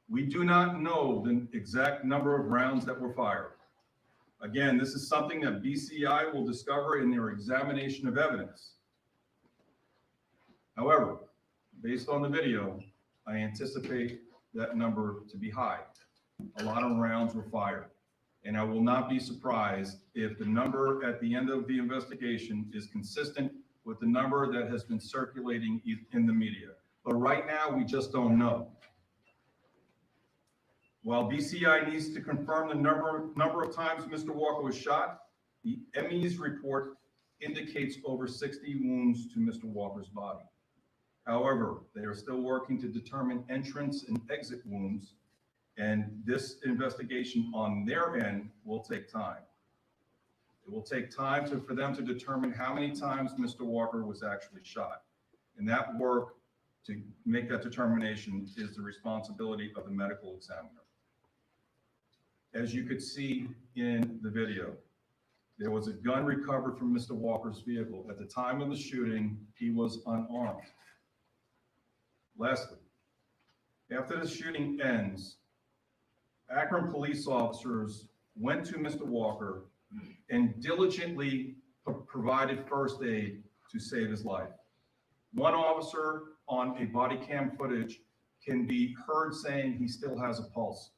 We do not know the exact number of rounds that were fired. Again, this is something that BCI will discover in their examination of evidence. However, based on the video, I anticipate that number to be high. A lot of rounds were fired, and I will not be surprised if the number at the end of the investigation is consistent with the number that has been circulating in the media. But right now, we just don't know. While BCI needs to confirm the number of times Mr. Walker was shot, the ME's report indicates over 60 wounds to Mr. Walker's body. However, they are still working to determine entrance and exit wounds And this investigation on their end will take time. It will take time for them to determine how many times Mr. Walker was actually shot. And that work to make that determination is the responsibility of the medical examiner. As you could see in the video, there was a gun recovered from Mr. Walker's vehicle. At the time of the shooting, he was unarmed. Lastly, after the shooting ends, Akron police officers went to Mr. Walker and diligently provided first aid to save his life. One officer on a body cam footage can be heard saying he still has a pulse.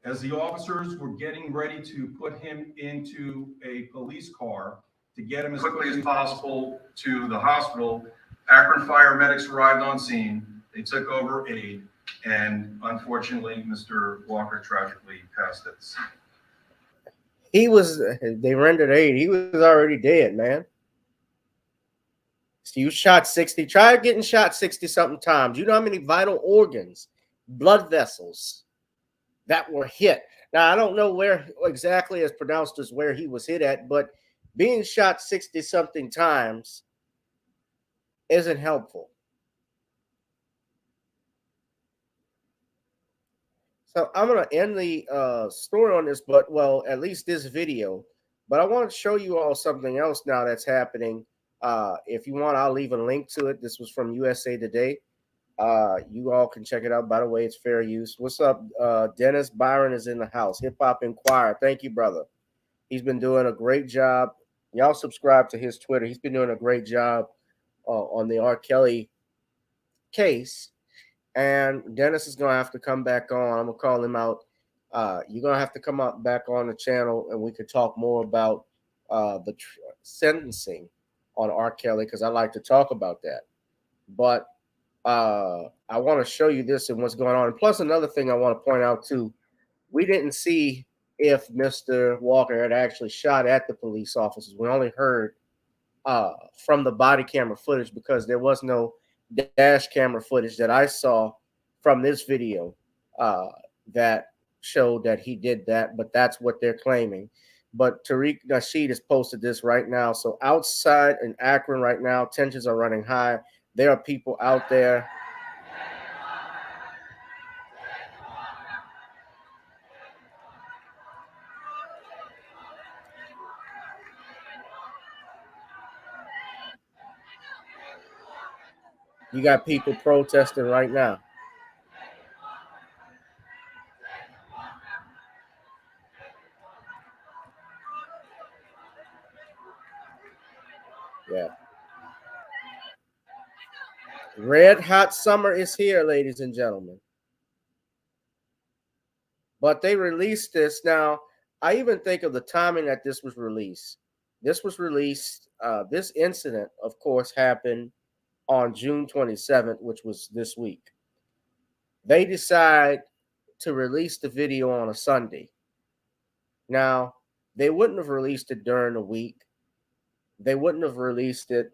As the officers were getting ready to put him into a police car to get him as quickly as possible to the hospital, Akron fire medics arrived on scene. They took over aid, and unfortunately, Mr. Walker tragically passed at the scene. They rendered aid. He was already dead, man. So you shot 60. Try getting shot 60 something times. You know how many vital organs, blood vessels that were hit. Now, I don't know where exactly as pronounced as where he was hit at, but being shot 60 something times isn't helpful. So I'm going to end the story on this, but well, at least this video. But I want to show you all something else now that's happening. If you want, I'll leave a link to it. This was from USA Today. You all can check it out. By the way, it's fair use. What's up? Dennis Byron is in the house. Hip Hop Inquirer. Thank you, brother. He's been doing a great job. Y'all subscribe to his Twitter. He's been doing a great job on the R. Kelly case. And Dennis is going to have to come back on. I'm going to call him out. You're going to have to come up back on the channel, and we could talk more about the sentencing on R. Kelly, because I like to talk about that. But I want to show you this and what's going on. And plus, another thing I want to point out, too, we didn't see if Mr. Walker had actually shot at the police officers. We only heard from the body camera footage, because there was no dash camera footage that I saw from this video that showed that he did that, but that's what they're claiming. But Tariq Nasheed has posted this right now. So outside in Akron right now, tensions are running high. There are people out there. You got people protesting right now. Yeah. Red hot summer is here, ladies and gentlemen. But they released this. Now, I even think of the timing that this was released. This was released, this incident, of course, happened on June 27th, which was this week. They decide to release the video on a Sunday. Now, they wouldn't have released it during the week. They wouldn't have released it.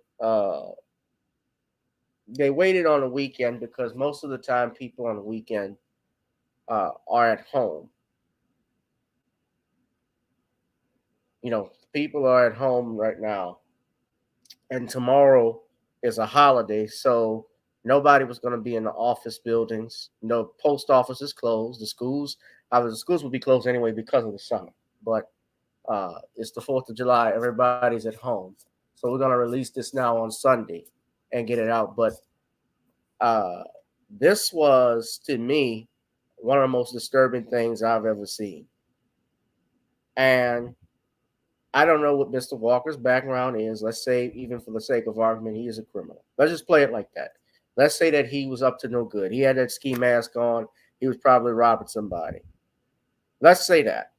They waited on the weekend, because most of the time people on the weekend are at home. You know, people are at home right now. And tomorrow is a holiday, so nobody was going to be in the office buildings. No, post office is closed. The schools will be closed anyway because of the summer. But it's the 4th of July. Everybody's at home. So we're going to release this now on Sunday and get it out. But this was, to me, one of the most disturbing things I've ever seen. And I don't know what Mr. Walker's background is. Let's say, even for the sake of argument, he is a criminal. Let's just play it like that. Let's say that he was up to no good. He had that ski mask on. He was probably robbing somebody. Let's say that.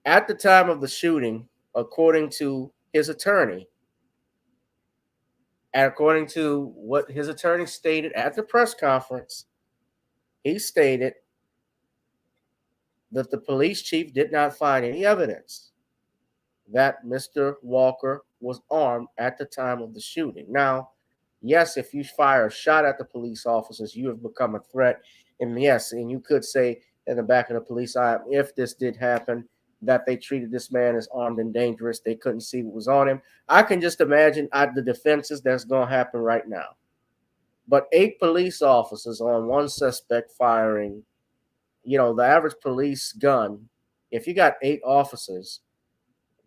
At the time of the shooting, according to his attorney, and according to what his attorney stated at the press conference, he stated that the police chief did not find any evidence that Mr. Walker was armed at the time of the shooting. Now, yes, if you fire a shot at the police officers, you have become a threat. And yes, and you could say in the back of the police eye, if this did happen, that they treated this man as armed and dangerous. They couldn't see what was on him. I can just imagine the defenses that's going to happen right now. But 8 police officers on one suspect firing, you know, the average police gun, if you got 8 officers,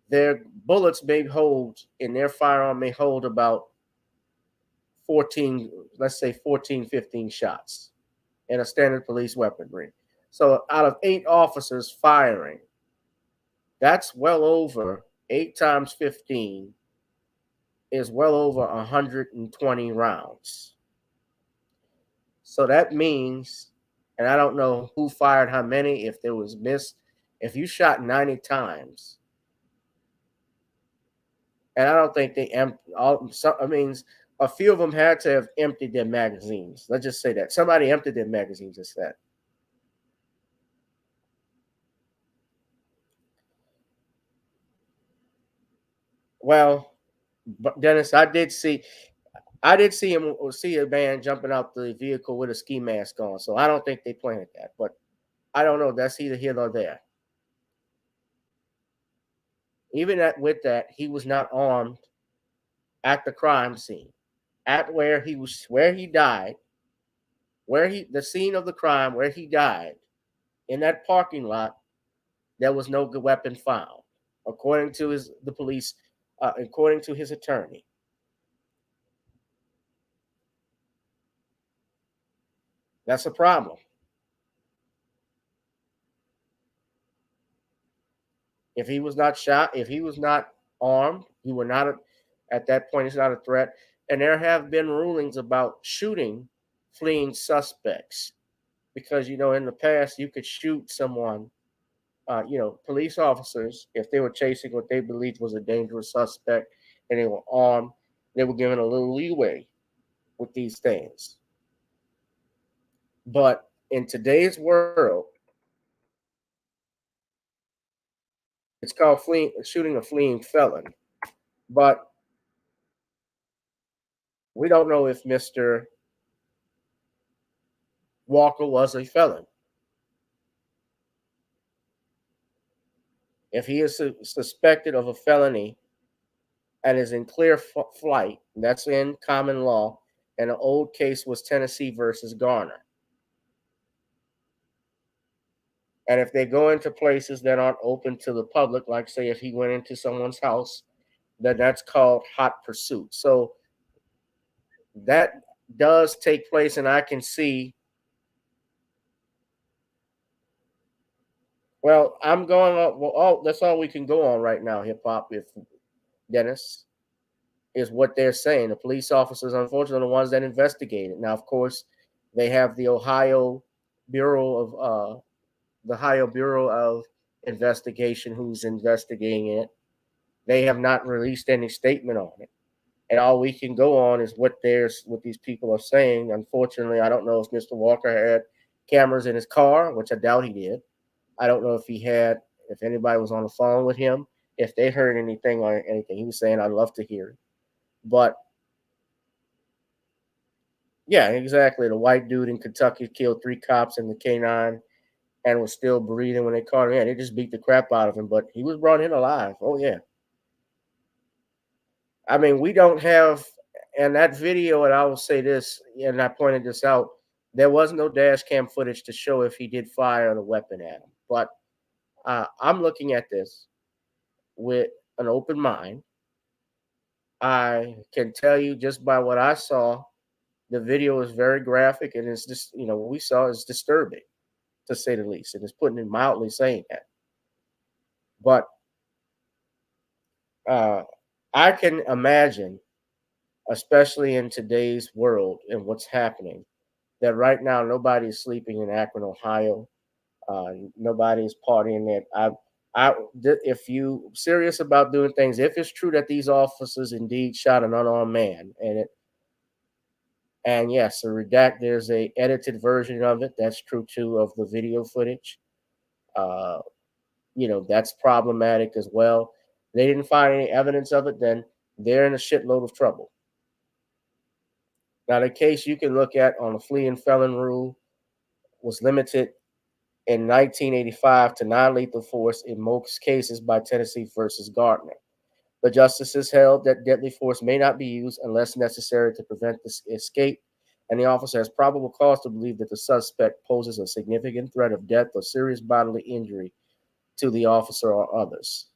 their bullets may hold, in their firearm may hold about 14, let's say 14, 15 shots in a standard police weaponry. So out of 8 officers firing, that's well over 8 times 15 is well over 120 rounds. So that means, and I don't know who fired how many, if there was missed, if you shot 90 times, and I don't think they I mean, a few of them had to have emptied their magazines. Let's just say that. Somebody emptied their magazines instead. Well, but Dennis, I did see a man jumping out the vehicle with a ski mask on. So I don't think they planted that. But I don't know. That's either here or there. Even with that, he was not armed at the crime scene. At where he died, the scene of the crime where he died, in that parking lot, there was no weapon found, according to the police, according to his attorney. That's a problem. If he was not shot, if he was not armed, he were not at that point. He's not a threat. And there have been rulings about shooting fleeing suspects, because in the past you could shoot someone. Police officers, if they were chasing what they believed was a dangerous suspect and they were armed, they were given a little leeway with these things. But in today's world, it's called shooting a fleeing felon. But we don't know if Mr. Walker was a felon. If he is suspected of a felony and is in clear flight, that's in common law, and the old case was Tennessee versus Garner. And if they go into places that aren't open to the public, like say if he went into someone's house, then that's called hot pursuit. So that does take place, and I can see. Well, I'm going on. Well, that's all we can go on right now, hip hop. If Dennis is what they're saying, the police officers, unfortunately, are the ones that investigated. Now, of course, they have the Ohio Bureau of Investigation who's investigating it. They have not released any statement on it, and all we can go on is what these people are saying. Unfortunately, I don't know if Mr. Walker had cameras in his car, which I doubt he did. I don't know if anybody was on the phone with him, if they heard anything or anything. He was saying, I'd love to hear it. But yeah, exactly. The white dude in Kentucky killed 3 cops in the K9 and was still breathing when they caught him. Yeah, they just beat the crap out of him, but he was brought in alive. Oh, yeah. I mean, we don't have, and that video, and I will say this, and I pointed this out, there was no dash cam footage to show if he did fire the weapon at him. But I'm looking at this with an open mind. I can tell you just by what I saw, the video is very graphic, and it's just, what we saw is disturbing, to say the least. And it's putting it mildly saying that. But I can imagine, especially in today's world and what's happening, that right now nobody's sleeping in Akron, Ohio. Nobody's partying there. If you serious about doing things, if it's true that these officers indeed shot an unarmed man, and yes, there's a edited version of it. That's true too of the video footage. That's problematic as well. They didn't find any evidence of it, then they're in a shitload of trouble. Now, the case you can look at on the fleeing felon rule was limited in 1985 to non-lethal force in most cases by Tennessee versus Gardner. The justices held that deadly force may not be used unless necessary to prevent this escape, and the officer has probable cause to believe that the suspect poses a significant threat of death or serious bodily injury to the officer or others.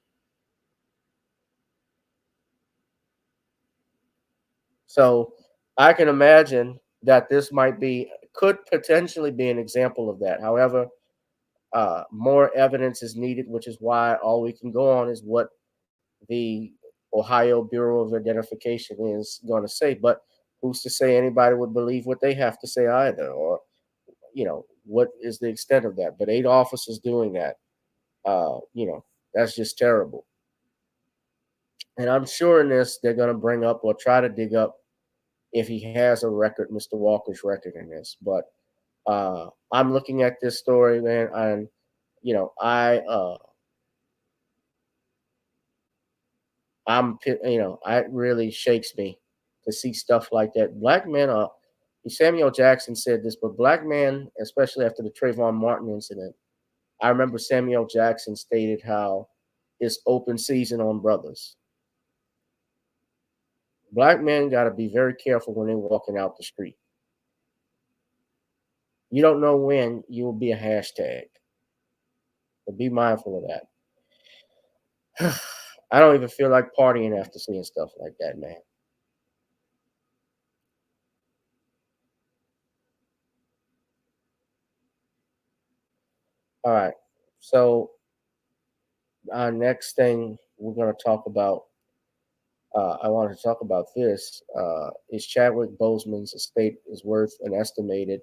So I can imagine that this could potentially be an example of that. However, more evidence is needed, which is why all we can go on is what the Ohio Bureau of Identification is going to say. But who's to say anybody would believe what they have to say either? Or, what is the extent of that? But 8 officers doing that, that's just terrible. And I'm sure in this, they're going to bring up or try to dig up if he has a record, Mr. Walker's record in this. But I'm looking at this story, man, and it really shakes me to see stuff like that. Black men Samuel Jackson said this, but black men, especially after the Trayvon Martin incident, I remember Samuel Jackson stated how it's open season on brothers. Black men got to be very careful when they're walking out the street. You don't know when you will be a hashtag. But be mindful of that. I don't even feel like partying after seeing stuff like that, man. All right. So our next thing we're going to talk about, I wanted to talk about this, is Chadwick Boseman's estate is worth an estimated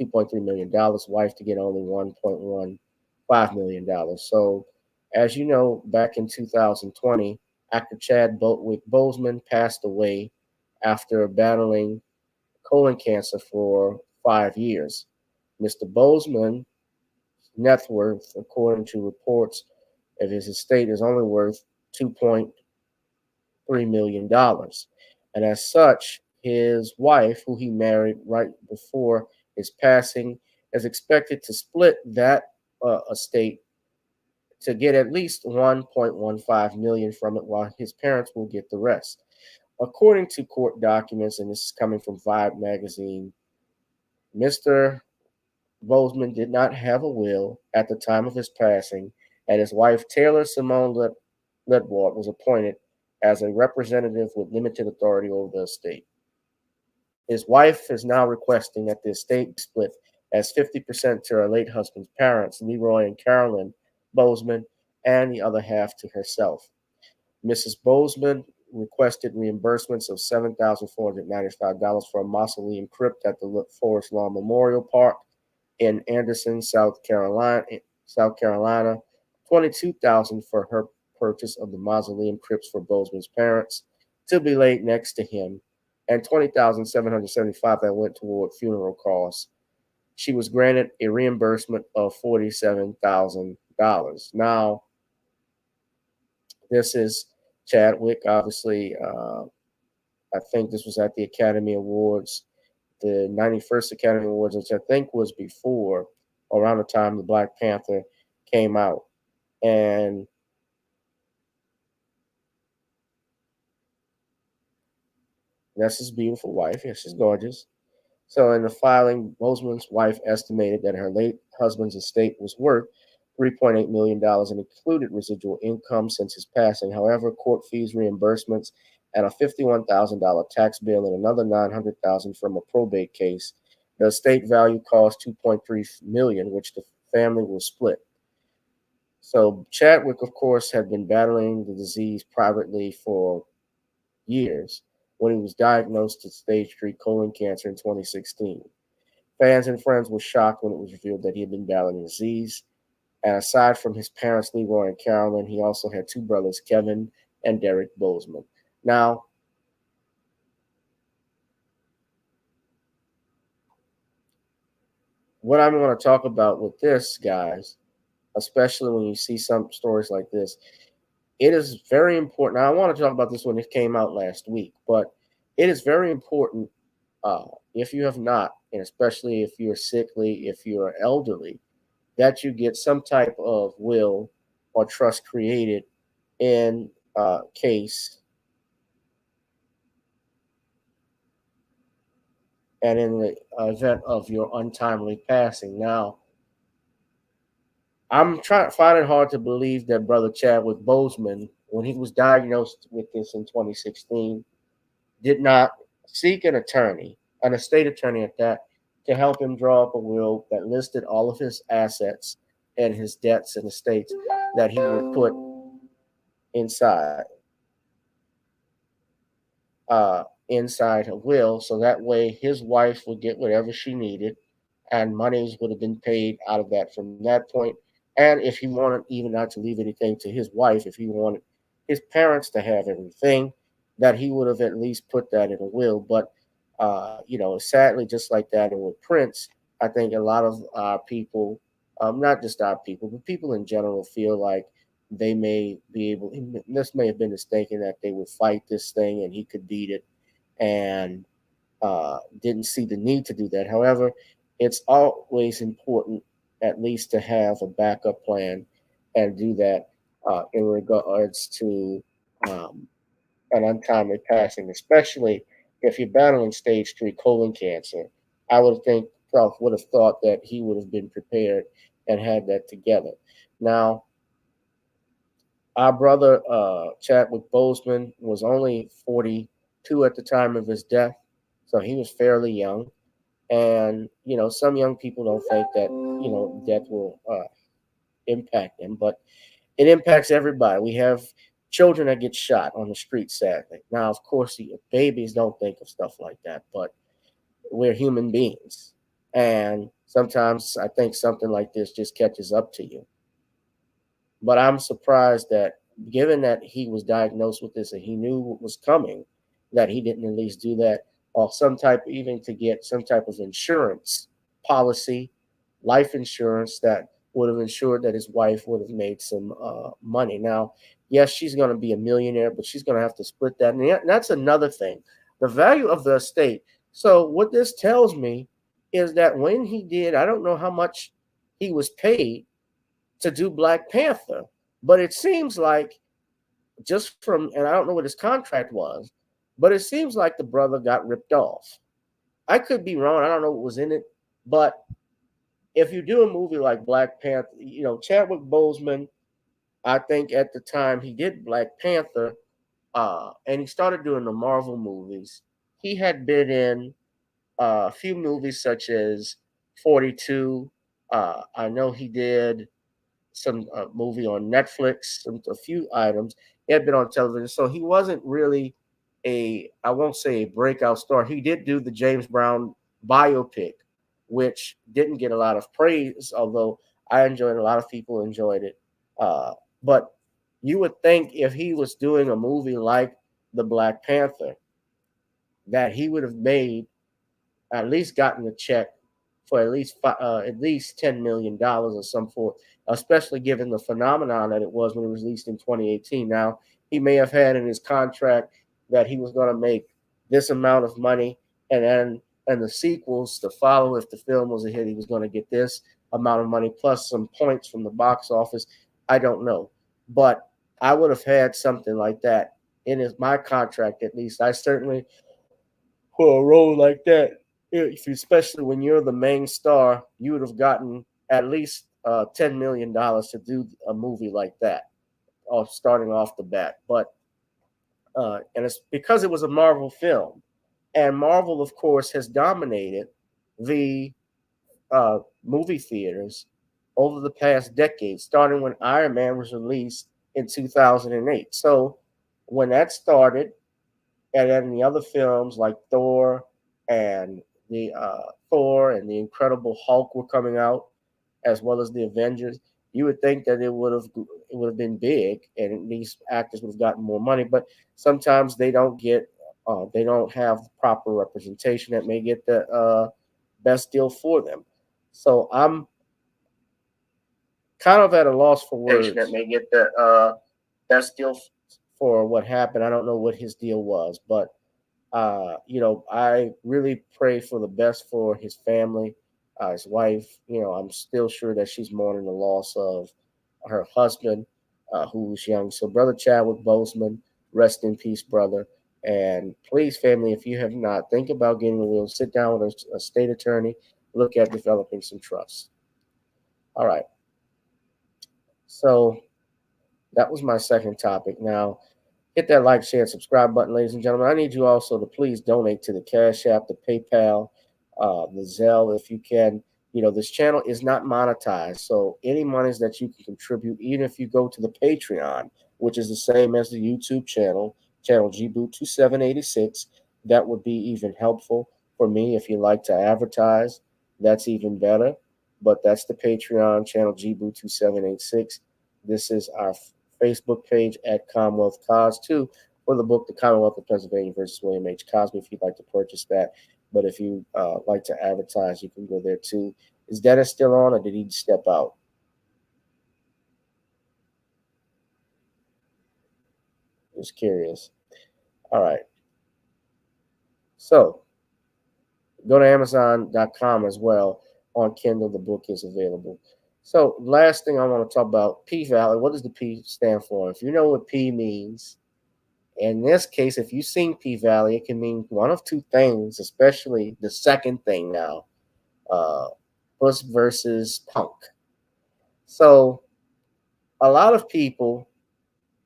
$2.3 million, wife to get only $1.15 million. So, as you know, back in 2020, actor Chadwick Boseman passed away after battling colon cancer for 5 years. Mr. Boseman's net worth, according to reports of his estate, is only worth $2.3 million. And as such, his wife, who he married right before his passing, is expected to split that estate to get at least $1.15 million from it, while his parents will get the rest. According to court documents, and this is coming from Vibe magazine, Mr. Boseman did not have a will at the time of his passing, and his wife, Taylor Simone Ledward, was appointed as a representative with limited authority over the estate. His wife is now requesting that the estate be split as 50% to her late husband's parents, Leroy and Carolyn Boseman, and the other half to herself. Mrs. Boseman requested reimbursements of $7,495 for a mausoleum crypt at the Forest Lawn Memorial Park in Anderson, South Carolina, $22,000 for her purchase of the mausoleum crypts for Boseman's parents to be laid next to him, and $20,775 that went toward funeral costs. She was granted a reimbursement of $47,000. Now, this is Chadwick, obviously. I think this was at the Academy Awards, the 91st Academy Awards, which I think was before, around the time the Black Panther came out. And that's his beautiful wife. Yeah, she's gorgeous. So in the filing, Boseman's wife estimated that her late husband's estate was worth $3.8 million and included residual income since his passing. However, court fees, reimbursements, and a $51,000 tax bill and another $900,000 from a probate case, the estate value cost $2.3 million, which the family will split. So Chadwick, of course, had been battling the disease privately for years when he was diagnosed with stage 3 colon cancer in 2016. Fans and friends were shocked when it was revealed that he had been battling the disease. And aside from his parents, Leroy and Carolyn, he also had 2 brothers, Kevin and Derek Boseman. Now, what I'm going to talk about with this, guys, especially when you see some stories like this, it is very important. Now, I want to talk about this when it came out last week, but it is very important if you have not, and especially if you're sickly, if you're elderly, that you get some type of will or trust created in case and in the event of your untimely passing. Now, I'm find it hard to believe that Brother Chadwick Boseman, when he was diagnosed with this in 2016, did not seek an attorney, an estate attorney at that, to help him draw up a will that listed all of his assets and his debts and estates that he would put inside inside a will, so that way his wife would get whatever she needed, and monies would have been paid out of that from that point. And if he wanted even not to leave anything to his wife, if he wanted his parents to have everything, that he would have at least put that in a will. But sadly, just like that, and with Prince, I think a lot of our people, not just our people, but people in general, feel like they may be able. This may have been his thinking that they would fight this thing and he could beat it, and didn't see the need to do that. However, it's always important, at least, to have a backup plan and do that in regards to an untimely passing, especially if you're battling stage 3 colon cancer. I would have thought that he would have been prepared and had that together. Now, our brother Chadwick Boseman was only 42 at the time of his death, so he was fairly young. And some young people don't think that death will impact them, but it impacts everybody. We have children that get shot on the street, sadly. Now, of course, babies don't think of stuff like that, but we're human beings, and sometimes I think something like this just catches up to you. But I'm surprised that, given that he was diagnosed with this and he knew what was coming, that he didn't at least do that, or even to get some type of insurance policy, life insurance, that would have ensured that his wife would have made some money. Now, yes, she's going to be a millionaire, but she's going to have to split that. And that's another thing, the value of the estate. So what this tells me is that when he did, I don't know how much he was paid to do Black Panther, but it seems like, and I don't know what his contract was, but it seems like the brother got ripped off. I could be wrong. I don't know what was in it, but if you do a movie like Black Panther, Chadwick Boseman, I think at the time he did Black Panther, and he started doing the Marvel movies. He had been in a few movies such as 42. I know he did some movie on Netflix, a few items. He had been on television, so he wasn't really I won't say a breakout star. He did do the James Brown biopic, which didn't get a lot of praise, although I enjoyed it. A lot of people enjoyed it. But you would think if he was doing a movie like the Black Panther, that he would have at least gotten a check for at least $10 million or some sort, especially given the phenomenon that it was when it was released in 2018. Now, he may have had in his contract that he was going to make this amount of money, and the sequels to follow, if the film was a hit, he was going to get this amount of money plus some points from the box office. I don't know, but I would have had something like that in my contract at least. I certainly, for a role like that, especially when you're the main star, you would have gotten at least $10 million to do a movie like that, starting off the bat. But and it's because it was a Marvel film, and Marvel, of course, has dominated the movie theaters over the past decade, starting when Iron Man was released in 2008. So when that started, and then the other films like Thor and the Incredible Hulk were coming out, as well as the Avengers, you would think that it would have been big, and these actors would have gotten more money. But sometimes they don't have the proper representation that may get the best deal for them. So I'm kind of at a loss for words. That may get the best deal for what happened. I don't know what his deal was, but I really pray for the best for his family, his wife. I'm still sure that she's mourning the loss of her husband, who was young. So, Brother Chadwick Boseman, rest in peace, brother. And please, family, if you have not, think about getting a will. Sit down with a state attorney, look at developing some trust. All right. So, that was my second topic. Now, hit that like, share, and subscribe button, ladies and gentlemen. I need you also to please donate to the Cash App, the PayPal, the Zelle, if you can. This channel is not monetized, so any monies that you can contribute, even if you go to the Patreon, which is the same as the YouTube channel GBoot2786, that would be even helpful for me. If you like to advertise, that's even better. But that's the Patreon channel GBoot2786. This is our Facebook page at Commonwealth Cause 2 for the book, The Commonwealth of Pennsylvania versus William H. Cosby, if you'd like to purchase that. But if you like to advertise, you can go there too. Is Dennis still on, or did he step out? Just curious. All right. So go to Amazon.com as well. On Kindle, the book is available. So last thing I want to talk about, P-Valley. What does the P stand for? If you know what P means, in this case, if you've seen P-Valley, it can mean one of two things, especially the second thing now, Puss versus Punk. So a lot of people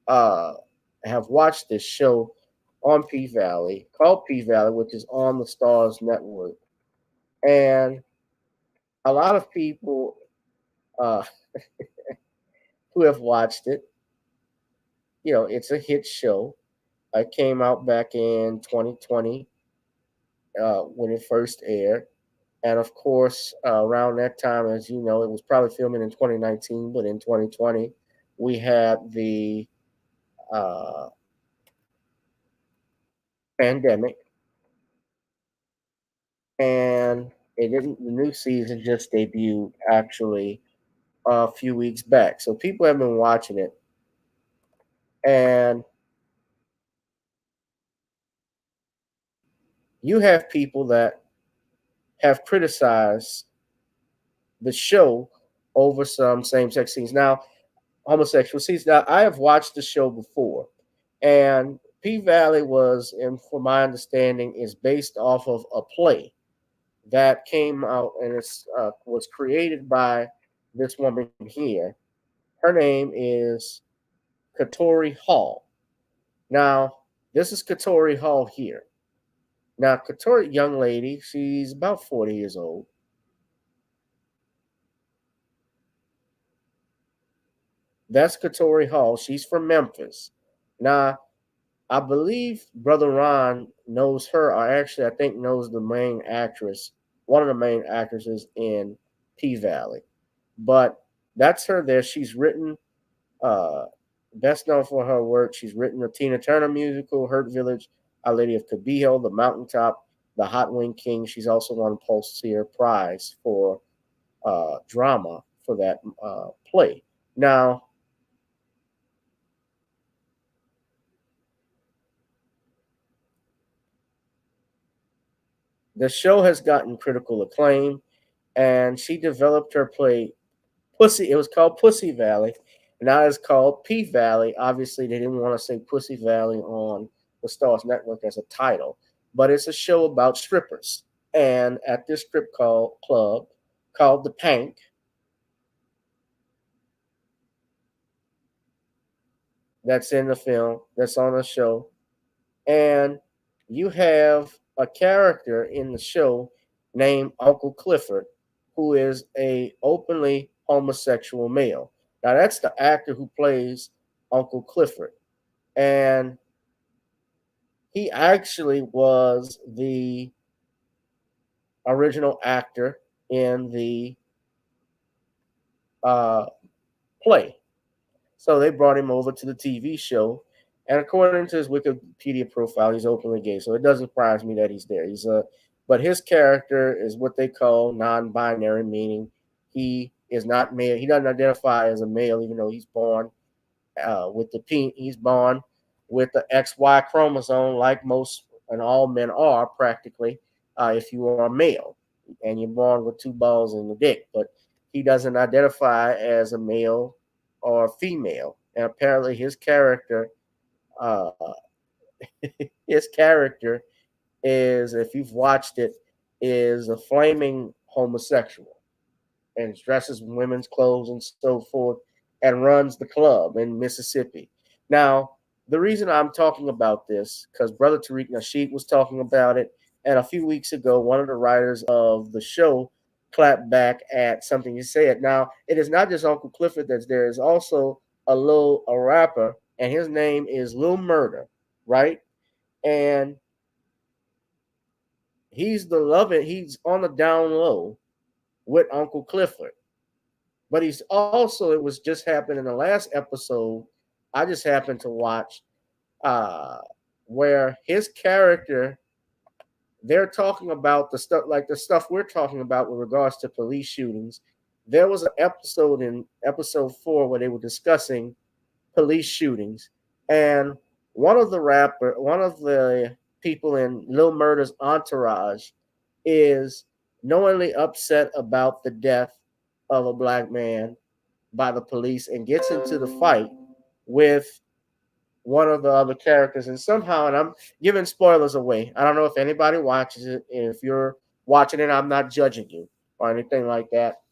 have watched this show on P-Valley, called P-Valley, which is on the Stars Network. And a lot of people who have watched it, it's a hit show. It came out back in 2020 when it first aired. And of course, around that time, as you know, it was probably filming in 2019, but in 2020, we had the pandemic. And the new season just debuted actually a few weeks back. So people have been watching it. And you have people that have criticized the show over some same-sex scenes. Now, homosexual scenes. Now, I have watched the show before, and P-Valley was, and from my understanding, is based off of a play that came out, and it was created by this woman here. Her name is Katori Hall. Now, this is Katori Hall here. Now, Katori, young lady, she's about 40 years old. That's Katori Hall. She's from Memphis. Now, I believe Brother Ron knows her, or actually, I think knows the main actress, one of the main actresses in P-Valley. But that's her there. She's written, best known for her work, she's written the Tina Turner musical, Hurt Village, Our Lady of Cabildo, The Mountaintop, The Hot Wing King. She's also won Pulseer Prize for drama for that play. Now, the show has gotten critical acclaim, and she developed her play Pussy. It was called Pussy Valley. Now it's called P-Valley. Obviously, they didn't want to say Pussy Valley on the Stars Network as a title, but it's a show about strippers. And at this strip club called The Pank, that's in the film, that's on the show, and you have a character in the show named Uncle Clifford, who is a openly homosexual male. Now, that's the actor who plays Uncle Clifford. And he actually was the original actor in the play. So they brought him over to the TV show. And according to his Wikipedia profile, he's openly gay. So it doesn't surprise me that he's there. But his character is what they call non-binary, meaning he is not male. He doesn't identify as a male, even though he's born with the P. He's born with the XY chromosome, like most and all men are practically, if you are a male and you're born with 2 balls in the dick. But he doesn't identify as a male or a female. And apparently his character, is, if you've watched it, is a flaming homosexual and dresses in women's clothes and so forth and runs the club in Mississippi. Now, the reason I'm talking about this, because Brother Tariq Nasheed was talking about it, and a few weeks ago, one of the writers of the show clapped back at something he said. Now, it is not just Uncle Clifford that's there. It's also a rapper, and his name is Lil Murder, right? And he's on the down low with Uncle Clifford. But he's also, it was just happened in the last episode, I just happened to watch, where his character, they're talking about the stuff we're talking about with regards to police shootings. There was an episode in episode 4 where they were discussing police shootings, and one of the people in Lil Murder's entourage is knowingly upset about the death of a black man by the police and gets into the fight with one of the other characters. And somehow, and I'm giving spoilers away, I don't know if anybody watches it. If you're watching it, I'm not judging you or anything like that.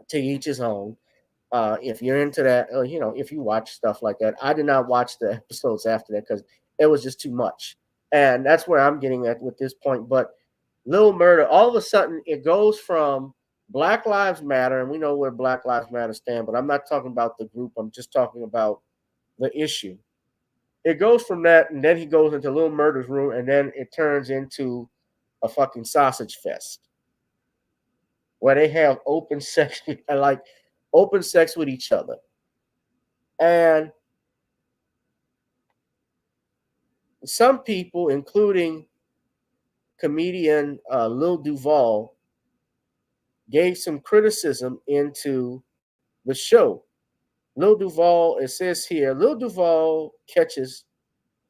To each his own. If you're into that, if you watch stuff like that. I did not watch the episodes after that because it was just too much. And that's where I'm getting at with this point. But Lil Murder, all of a sudden, it goes from Black Lives Matter, and we know where Black Lives Matter stand, but I'm not talking about the group. I'm just talking about the issue. It goes from that, and then he goes into Lil Murder's room, and then it turns into a fucking sausage fest where they have open sex with each other. And some people, including comedian Lil Duval, gave some criticism into the show. Lil Duval, it says here, Lil Duval catches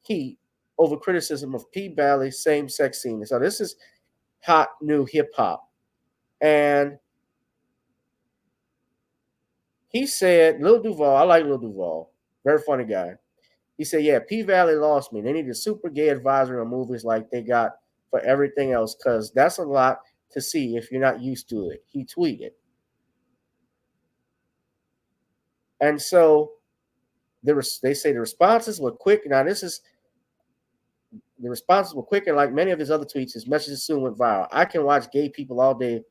heat over criticism of P Valley's same-sex scene. So this is hot new hip-hop. And he said, Lil Duval, I like Lil Duval, very funny guy. He said, yeah, P Valley lost me. They need a super gay advisory on movies like they got for everything else, because that's a lot to see if you're not used to it. He tweeted. And so they say the responses were quick. Now, the responses were quick, and like many of his other tweets, his messages soon went viral. I can watch gay people all day,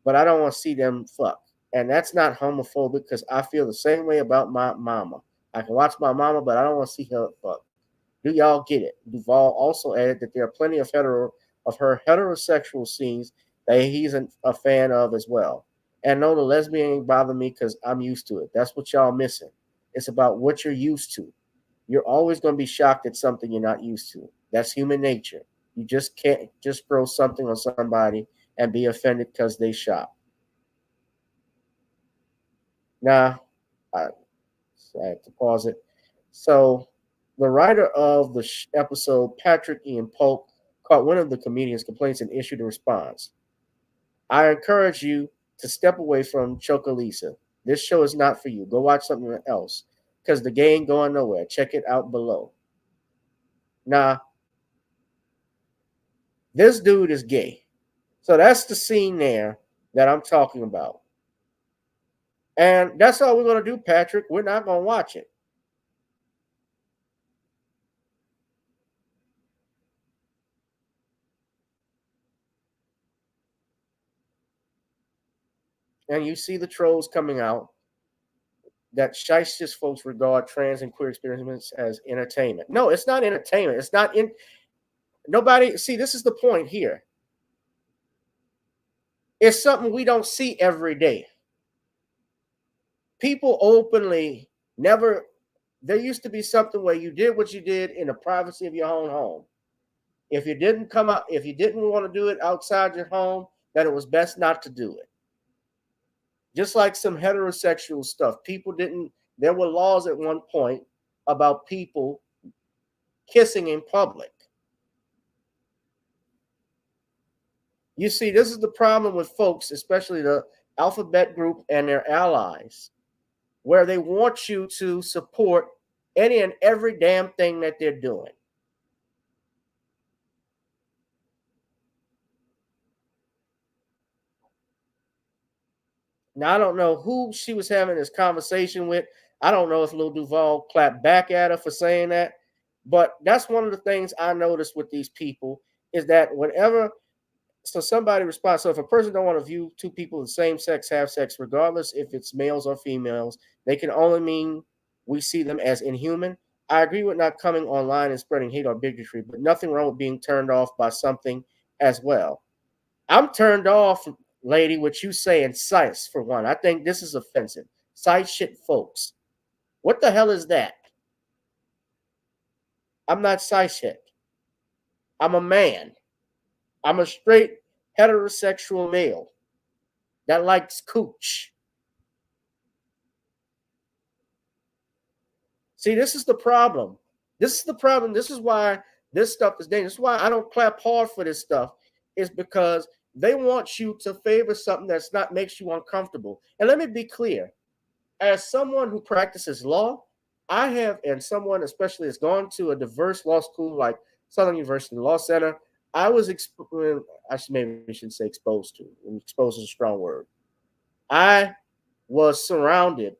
but I don't want to see them fuck. And that's not homophobic, because I feel the same way about my mama. I can watch my mama, but I don't want to see her fuck. Do y'all get it? Duval also added that there are plenty of her heterosexual scenes that he's a fan of as well. And no, the lesbian ain't bother me because I'm used to it. That's what y'all missing. It's about what you're used to. You're always going to be shocked at something you're not used to. That's human nature. You just can't just throw something on somebody and be offended because they shop. Now, I have to pause it. So the writer of the episode, Patrick Ian Polk, caught one of the comedian's complaints and issued a response. I encourage you to step away from Chocolisa. This show is not for you. Go watch something else, because the gay ain't going nowhere. Check it out below. Now, this dude is gay. So that's the scene there that I'm talking about. And that's all we're going to do, Patrick. We're not going to watch it. And you see the trolls coming out that shystest folks regard trans and queer experiences as entertainment. No, it's not entertainment. It's not in. Nobody, see, this is the point here. It's something we don't see every day. People openly never, there used to be something where you did what you did in the privacy of your own home. If you didn't want to do it outside your home, then it was best not to do it. Just like some heterosexual stuff. There were laws at one point about people kissing in public. You see, this is the problem with folks, especially the alphabet group and their allies, where they want you to support any and every damn thing that they're doing. Now, I don't know who she was having this conversation with. I don't know if Lil Duval clapped back at her for saying that. But that's one of the things I noticed with these people is that whenever, so somebody responds, so if a person don't want to view two people of the same sex have sex, regardless if it's males or females, they can only mean we see them as inhuman. I agree with not coming online and spreading hate or bigotry, but nothing wrong with being turned off by something as well. I'm turned off, lady, with you saying size for one. I think this is offensive. Size shit, folks. What the hell is that? I'm not size shit. I'm a man. I'm a straight heterosexual male that likes cooch. See, this is the problem. This is the problem. This is why this stuff is dangerous. This is why I don't clap hard for this stuff, is because they want you to favor something that's not makes you uncomfortable. And let me be clear. As someone who practices law, I have, and someone especially has gone to a diverse law school like Southern University Law Center, I was, maybe we shouldn't say exposed to. Exposed is a strong word. I was surrounded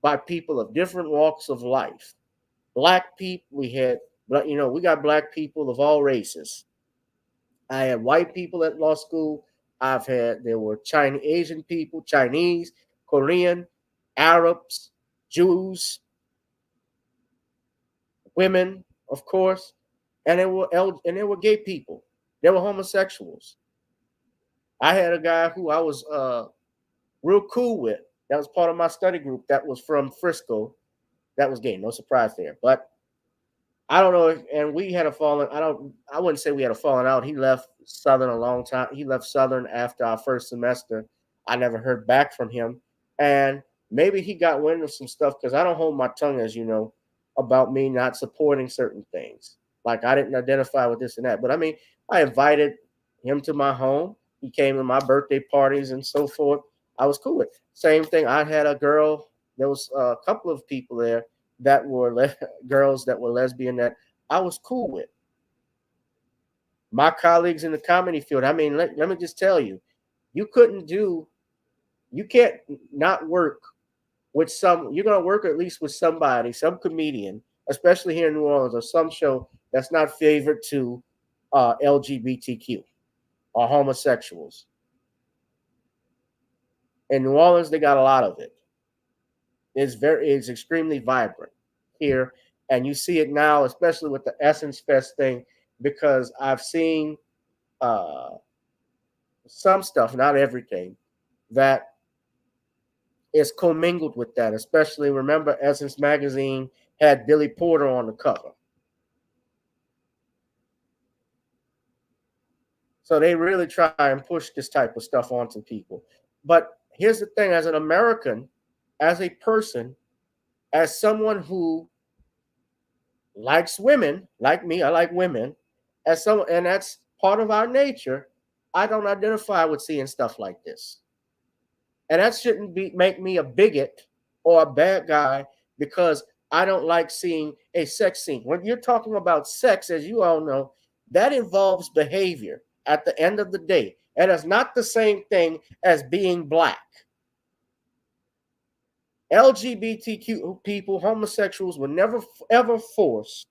by people of different walks of life. Black people, we got black people of all races. I had white people at law school. There were Chinese, Asian people, Chinese, Korean, Arabs, Jews, women, of course, and there were gay people. There were homosexuals. I had a guy who I was real cool with. That was part of my study group. That was from Frisco. That was gay. No surprise there. But I don't know and we had a falling. I wouldn't say we had a falling out. He left Southern a long time. He left Southern after our first semester. I never heard back from him. And maybe he got wind of some stuff because I don't hold my tongue, as you know, about me not supporting certain things. Like I didn't identify with this and that. But I mean, I invited him to my home. He came to my birthday parties and so forth. I was cool with it. Same thing. I had a girl. There was a couple of people there that were girls that were lesbian that I was cool with. My colleagues in the comedy field, I mean, let me just tell you, you can't not work with you're going to work at least with somebody, some comedian, especially here in New Orleans, or some show that's not favored to LGBTQ or homosexuals. In New Orleans, they got a lot of it. It's extremely vibrant here, and you see it now, especially with the Essence Fest thing, because I've seen some stuff, not everything, that is commingled with that. Especially, remember, Essence magazine had Billy Porter on the cover, so they really try and push this type of stuff onto people. But here's the thing: as an American, as a person, as someone who likes women, like me, I like women, and that's part of our nature, I don't identify with seeing stuff like this. And that shouldn't make me a bigot or a bad guy because I don't like seeing a sex scene. When you're talking about sex, as you all know, that involves behavior at the end of the day. And it's not the same thing as being black. LGBTQ people, homosexuals, were never, ever forced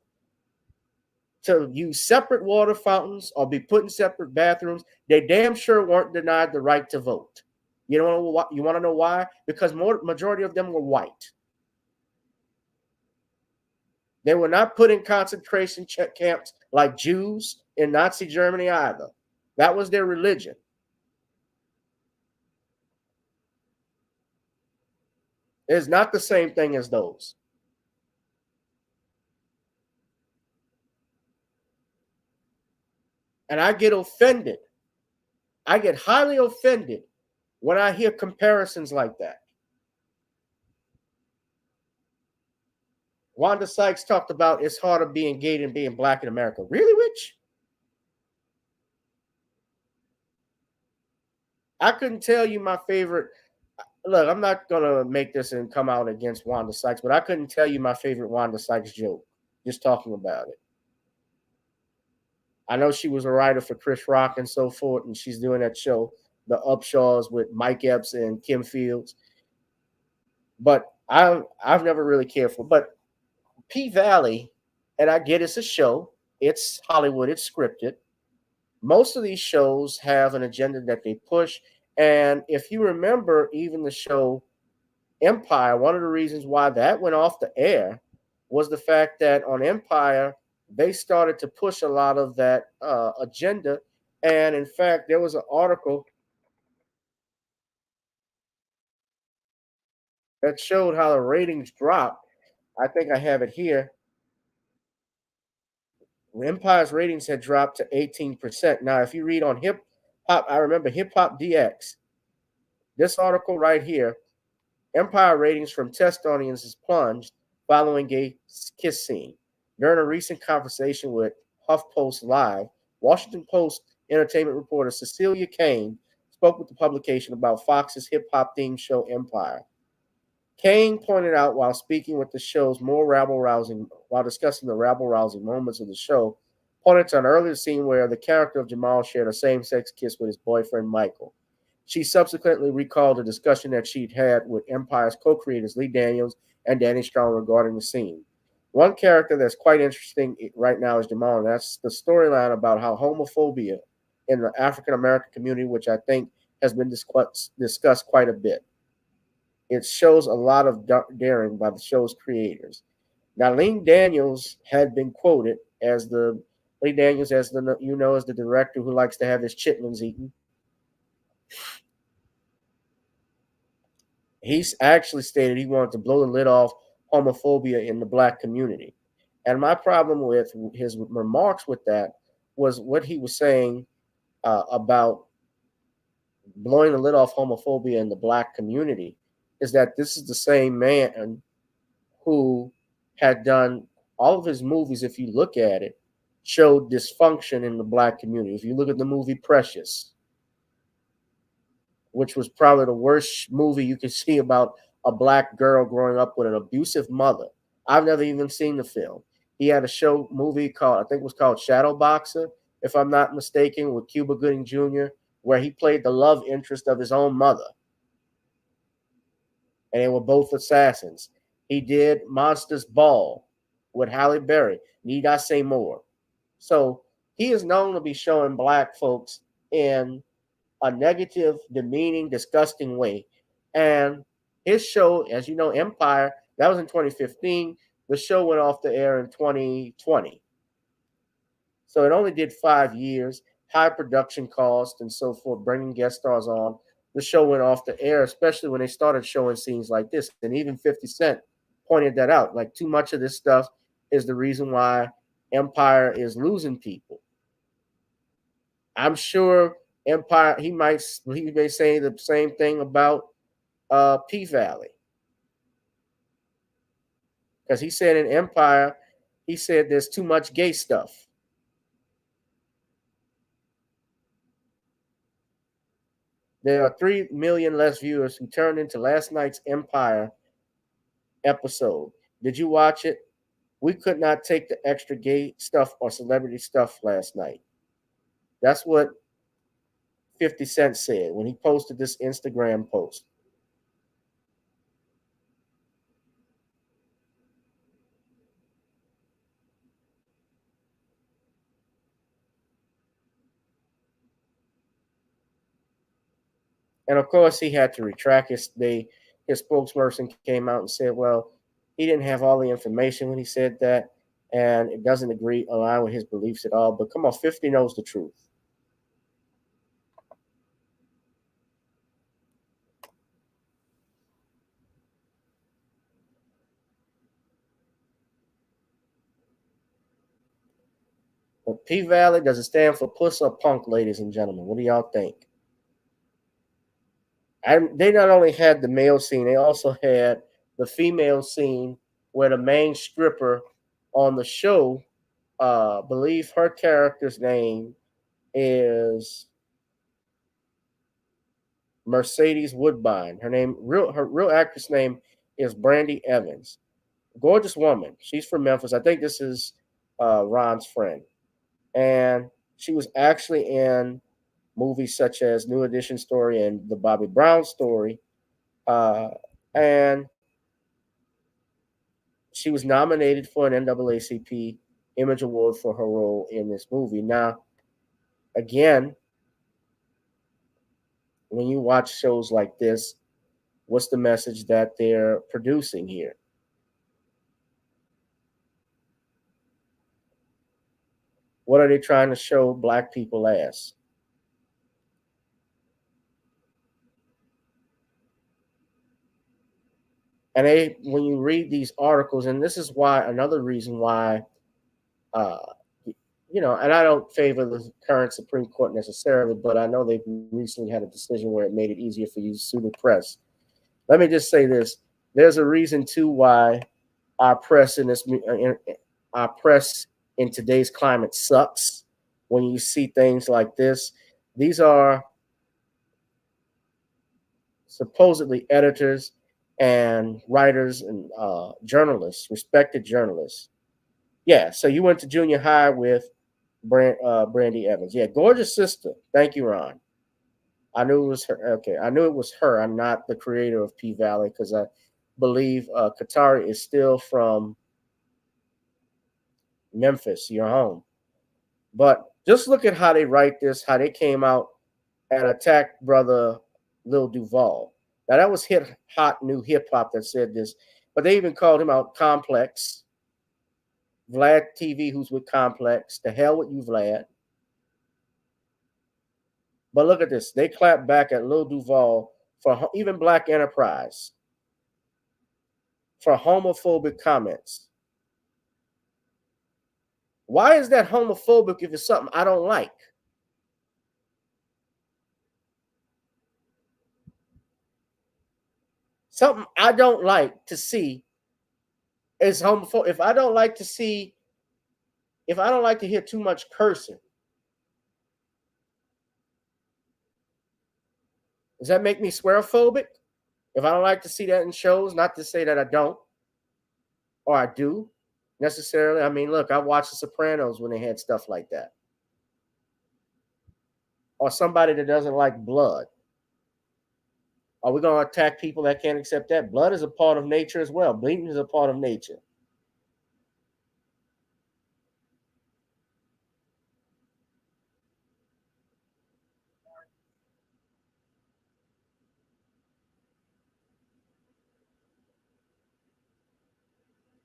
to use separate water fountains or be put in separate bathrooms. They damn sure weren't denied the right to vote. You want to know why? Because majority of them were white. They were not put in concentration camps like Jews in Nazi Germany either. That was their religion. It's not the same thing as those. And I get offended. I get highly offended when I hear comparisons like that. Wanda Sykes talked about it's harder being gay than being black in America. Really, Rich? I couldn't tell you my favorite. Look, I'm not gonna make this and come out against Wanda Sykes, but I couldn't tell you my favorite Wanda Sykes joke. Just talking about it. I know she was a writer for Chris Rock and so forth, and she's doing that show, The Upshaws, with Mike Epps and Kim Fields. But I've never really cared for. But P Valley, and I get it's a show. It's Hollywood. It's scripted. Most of these shows have an agenda that they push. And if you remember, even the show Empire, one of the reasons why that went off the air was the fact that on Empire, they started to push a lot of that agenda. And in fact, there was an article that showed how the ratings dropped. I think I have it here. Empire's ratings had dropped to 18%. Now, if you read on Hip Hop, I remember Hip Hop DX, this article right here, Empire ratings from test audiences plunged following gay kiss scene. During a recent conversation with HuffPost Live, Washington Post entertainment reporter Cecilia Kane spoke with the publication about Fox's hip-hop themed show Empire. Kane pointed out while speaking with the show's while discussing the rabble-rousing moments of the show, pointed to an earlier scene where the character of Jamal shared a same-sex kiss with his boyfriend Michael. She subsequently recalled a discussion that she'd had with Empire's co-creators Lee Daniels and Danny Strong regarding the scene. One character that's quite interesting right now is Jamal, and that's the storyline about how homophobia in the African-American community, which I think has been discussed quite a bit. It shows a lot of daring by the show's creators. Now, Lee Daniels had been quoted as the director who likes to have his chitlins eaten. He's actually stated he wanted to blow the lid off homophobia in the black community. And my problem with his remarks with that was what he was saying about blowing the lid off homophobia in the black community is that this is the same man who had done all of his movies, if you look at it, showed dysfunction in the black community. If you look at the movie Precious, which was probably the worst movie you could see about a black girl growing up with an abusive mother. I've never even seen the film. He had a movie called, I think it was called Shadow Boxer, if I'm not mistaken, with Cuba Gooding Jr., where he played the love interest of his own mother. And they were both assassins. He did Monsters Ball with Halle Berry. Need I say more? So he is known to be showing black folks in a negative, demeaning, disgusting way. And his show, as you know, Empire, that was in 2015. The show went off the air in 2020. So it only did 5 years, high production cost and so forth, bringing guest stars on. The show went off the air, especially when they started showing scenes like this. And even 50 Cent pointed that out. Like, too much of this stuff is the reason why Empire is losing people. I'm sure Empire, he may say the same thing about P Valley. Because he said in Empire, he said there's too much gay stuff. There are 3 million less viewers who turned into last night's Empire episode. Did you watch it? We could not take the extra gay stuff or celebrity stuff last night. That's what 50 Cent said when he posted this Instagram post. And of course, he had to retract his spokesperson came out and said, well, he didn't have all the information when he said that, and it doesn't align with his beliefs at all. But come on, 50 knows the truth. But P Valley, does it stand for puss or punk, ladies and gentlemen? What do y'all think? And they not only had the male scene, they also had the female scene where the main stripper on the show, believe her character's name is Mercedes Woodbine. Her real actress name is Brandy Evans. Gorgeous woman. She's from Memphis. I think this is Ron's friend. And she was actually in movies such as New Edition Story and the Bobby Brown Story. And she was nominated for an NAACP Image Award for her role in this movie. Now, again, when you watch shows like this, what's the message that they're producing here? What are they trying to show Black people as? And when you read these articles, and this is why another reason why, and I don't favor the current Supreme Court necessarily, but I know they've recently had a decision where it made it easier for you to sue the press. Let me just say this: there's a reason too why our press in today's climate sucks. When you see things like this, these are supposedly editors and writers and journalists, respected journalists. Yeah, so you went to junior high with Brandy Evans. Yeah, gorgeous sister. Thank you, Ron. I knew it was her. Okay, I knew it was her. I'm not the creator of P Valley because I believe Katari is still from Memphis, your home. But just look at how they write this, how they came out and attacked brother Lil Duval. Now that was hot new hip hop that said this, but they even called him out Complex. Vlad TV, who's with Complex. To hell with you, Vlad. But look at this. They clapped back at Lil Duval for even Black Enterprise for homophobic comments. Why is that homophobic if it's something I don't like? Something I don't like to see is homophobic. If I don't like to hear too much cursing, does that make me swearophobic? If I don't like to see that in shows, not to say that I don't, or I do necessarily. I mean, look, I watched The Sopranos when they had stuff like that. Or somebody that doesn't like blood. Are we going to attack people that can't accept that? Blood is a part of nature as well. Bleeding is a part of nature.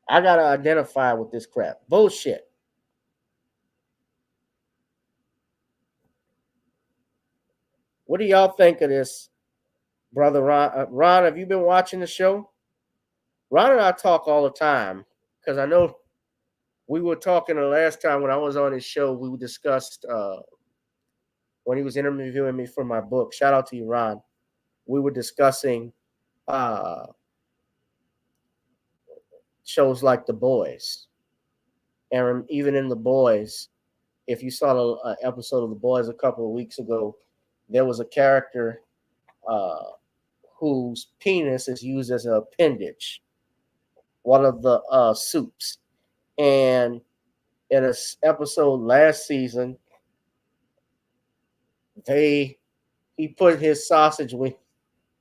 I got to identify with this crap. Bullshit. What do y'all think of this, brother Ron? Ron, have you been watching the show? Ron and I talk all the time because I know we were talking the last time when I was on his show. We discussed when he was interviewing me for my book. Shout out to you, Ron. We were discussing shows like The Boys. And even in The Boys, if you saw an episode of The Boys a couple of weeks ago, there was a character whose penis is used as an appendage, one of the soups. And in an episode last season, he put his sausage with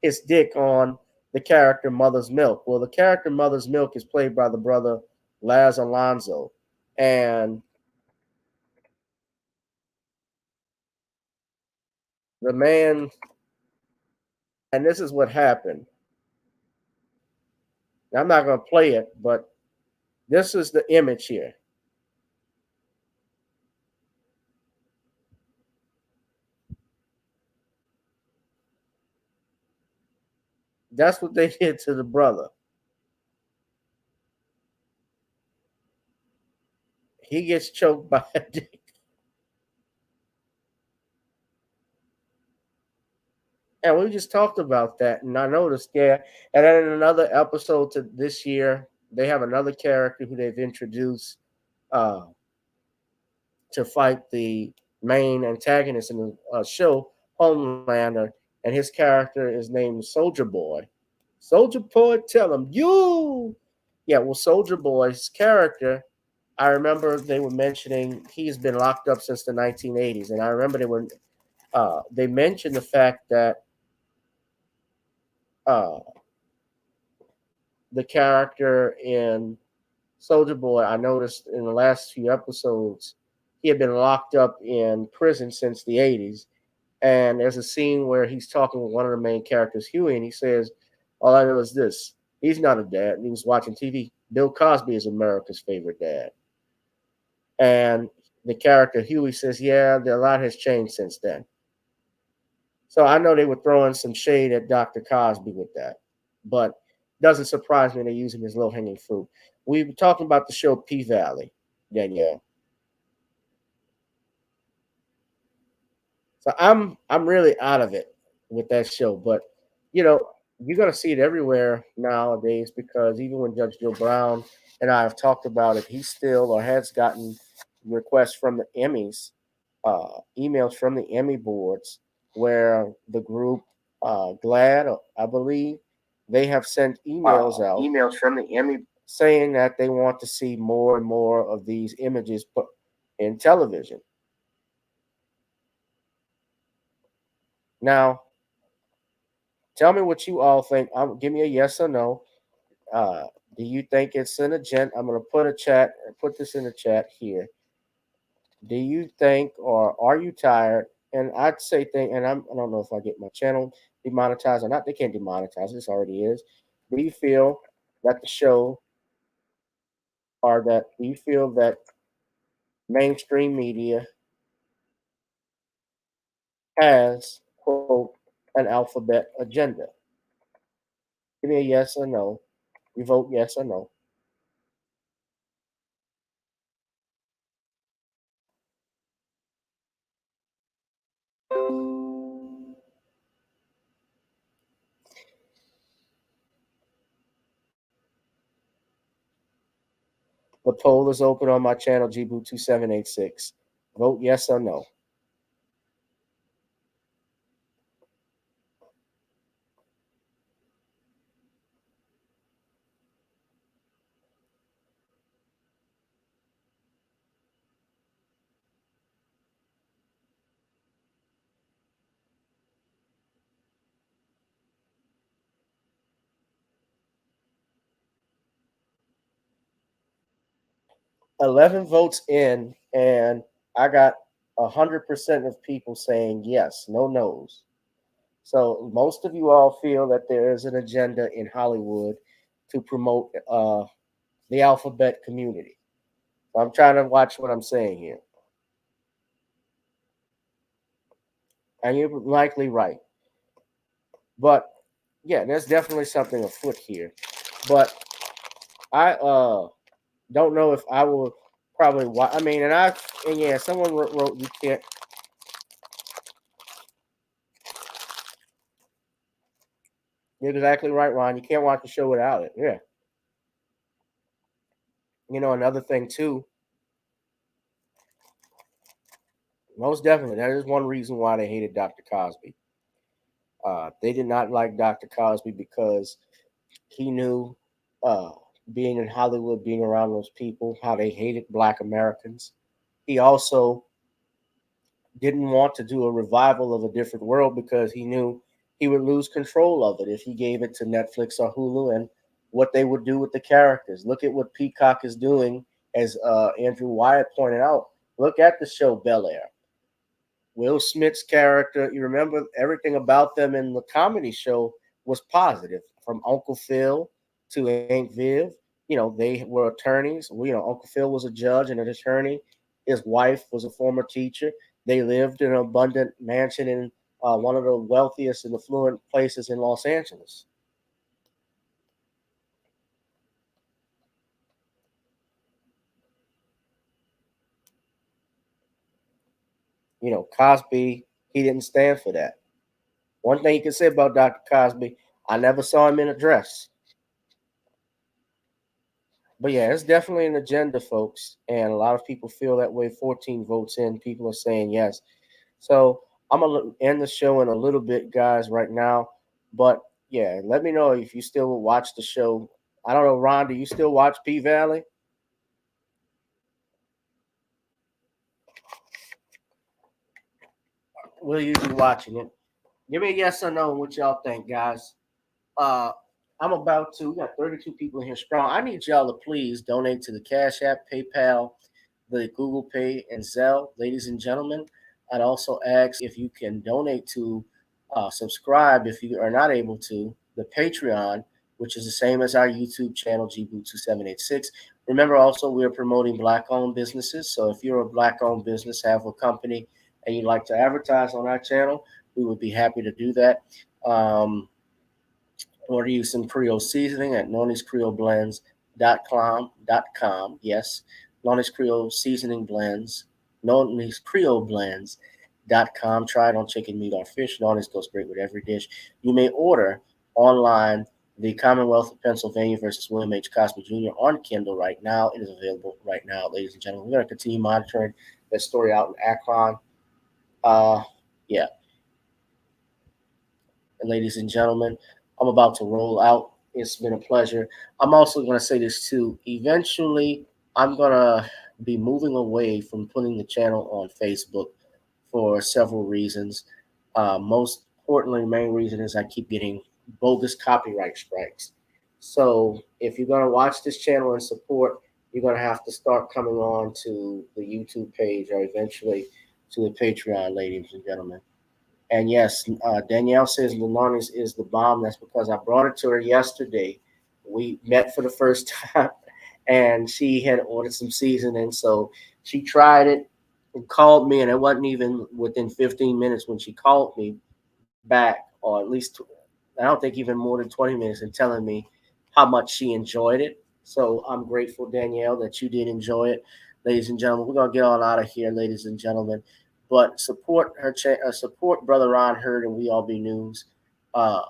his dick on the character Mother's Milk. Well, the character Mother's Milk is played by the brother Laz Alonso. And the man, and this is what happened. Now, I'm not going to play it, but this is the image here. That's what they did to the brother. He gets choked by a dick. And we just talked about that, and I noticed, yeah. And then in another episode to this year, they have another character who they've introduced to fight the main antagonist in the show, Homelander. and his character is named Soldier Boy. Soldier Boy, tell him you. Yeah, well, Soldier Boy's character, I remember they were mentioning he's been locked up since the 1980s, and I remember they mentioned the fact that the character in Soldier Boy, I noticed in the last few episodes, he had been locked up in prison since the 80s. And there's a scene where he's talking with one of the main characters, Huey, and he says, all I know is this. He's not a dad. And he was watching TV. Bill Cosby is America's favorite dad. And the character, Huey, says, yeah, a lot has changed since then. So I know they were throwing some shade at Dr. Cosby with that. But it doesn't surprise me they're using his low-hanging fruit. We were talking about the show P-Valley, Danielle. So I'm really out of it with that show, but you're gonna see it everywhere nowadays because even when Judge Joe Brown and I have talked about it, he still or has gotten requests from the Emmys, emails from the Emmy boards where the group GLAD, I believe, they have sent emails out, emails from the Emmy saying that they want to see more and more of these images put in television. Now, tell me what you all think. Give me a yes or no. Do you think it's an agenda? I'm going to put this in the chat here. Do you think, or are you tired? And I'd say and I don't know if I get my channel demonetized or not. They can't demonetize. This already is. Do you feel that the show, do you feel that mainstream media has, quote, an alphabet agenda? Give me a yes or no. You vote yes or no. The poll is open on my channel, GBoo2786. Vote yes or no. $11 votes in, and I got 100% of people saying yes, no no's. So most of you all feel that there is an agenda in Hollywood to promote the alphabet community. So I'm trying to watch what I'm saying here. And you're likely right. But yeah, there's definitely something afoot here. But I don't know if I will probably watch. I mean, and yeah, someone wrote you can't. You're exactly right, Ron. You can't watch the show without it. Yeah. Another thing too. Most definitely, that is one reason why they hated Dr. Cosby. They did not like Dr. Cosby because he knew, being in Hollywood, being around those people, how they hated Black Americans. He also didn't want to do a revival of A Different World because he knew he would lose control of it if he gave it to Netflix or Hulu and what they would do with the characters. Look at what Peacock is doing, as Andrew Wyatt pointed out. Look at the show Bel Air. Will Smith's character, you remember everything about them in the comedy show was positive, from Uncle Phil to Aunt Viv. They were attorneys. Uncle Phil was a judge and an attorney. His wife was a former teacher. They lived in an abundant mansion in one of the wealthiest and affluent places in Los Angeles. Cosby, he didn't stand for that. One thing you can say about Dr. Cosby, I never saw him in a dress. But yeah, it's definitely an agenda, folks. And a lot of people feel that way. 14 votes in, people are saying yes. So I'm gonna end the show in a little bit, guys, right now. But yeah, let me know if you still watch the show. I don't know, Ron, do you still watch P Valley? Will you be watching it? Give me a yes or no what y'all think, guys. Uh, I'm about to. We got 32 people in here strong. I need y'all to please donate to the Cash App, PayPal, the Google Pay, and Zelle, ladies and gentlemen. I'd also ask if you can donate to subscribe if you are not able to the Patreon, which is the same as our YouTube channel, GBoo2786. Remember, also we are promoting Black-owned businesses. So if you're a Black-owned business, have a company, and you'd like to advertise on our channel, we would be happy to do that. Order you some Creole seasoning at noniscreoleblends.com. Yes, Nonis Creole seasoning blends, noniscreoblends.com. Try it on chicken, meat, or fish. Nonis goes great with every dish. You may order online the Commonwealth of Pennsylvania versus William H. Cosby Jr. on Kindle right now. It is available right now, ladies and gentlemen. We're going to continue monitoring that story out in Akron. Yeah. And ladies and gentlemen, I'm about to roll out. It's been a pleasure. I'm also going to say this too. Eventually, I'm going to be moving away from putting the channel on Facebook for several reasons. Most importantly, the main reason is I keep getting bogus copyright strikes. So if you're going to watch this channel and support, you're going to have to start coming on to the YouTube page or eventually to the Patreon, ladies and gentlemen. And yes, Danielle says Lanonis is the bomb. That's because I brought it to her yesterday. We met for the first time, and she had ordered some seasoning. So she tried it and called me, and it wasn't even within 15 minutes when she called me back, or at least I don't think even more than 20 minutes, and telling me how much she enjoyed it. So I'm grateful, Danielle, that you did enjoy it. Ladies and gentlemen, we're going to get on out of here, ladies and gentlemen. But support her, support Brother Ron Hurd and We All Be News. I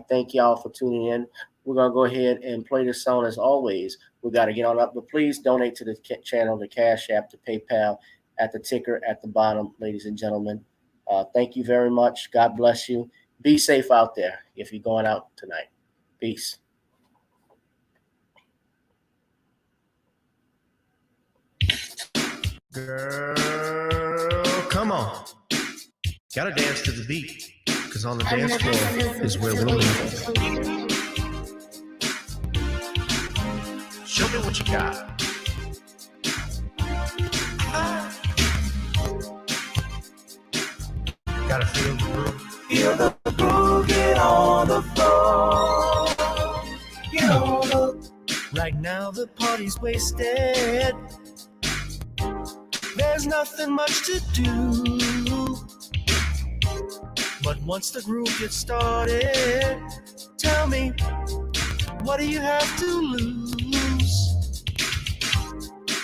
thank y'all for tuning in. We're going to go ahead and play this song as always. We got to get on up, but please donate to the channel, the Cash App, the PayPal, at the ticker at the bottom, ladies and gentlemen. Thank you very much. God bless you. Be safe out there if you're going out tonight. Peace. Girl, come on. Gotta dance to the beat, because on the dance floor is where we'll meet. Show me what you got. Gotta feel the groove. Feel the groove, get on the floor. Get on the. Right now the party's wasted. There's nothing much to do. But once the groove gets started, tell me, what do you have to lose?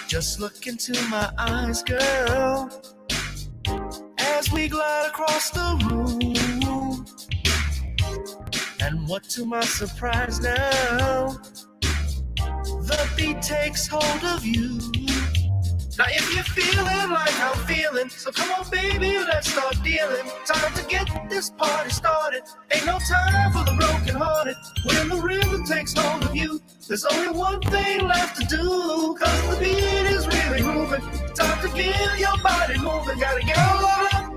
Just look into my eyes, girl, as we glide across the room. And what to my surprise now, the beat takes hold of you. Now if you're feeling like I'm feeling, so come on baby, let's start dealing. Time to get this party started. Ain't no time for the broken hearted. When the rhythm takes hold of you, there's only one thing left to do. Cause the beat is really moving. Time to get your body moving. Gotta get all up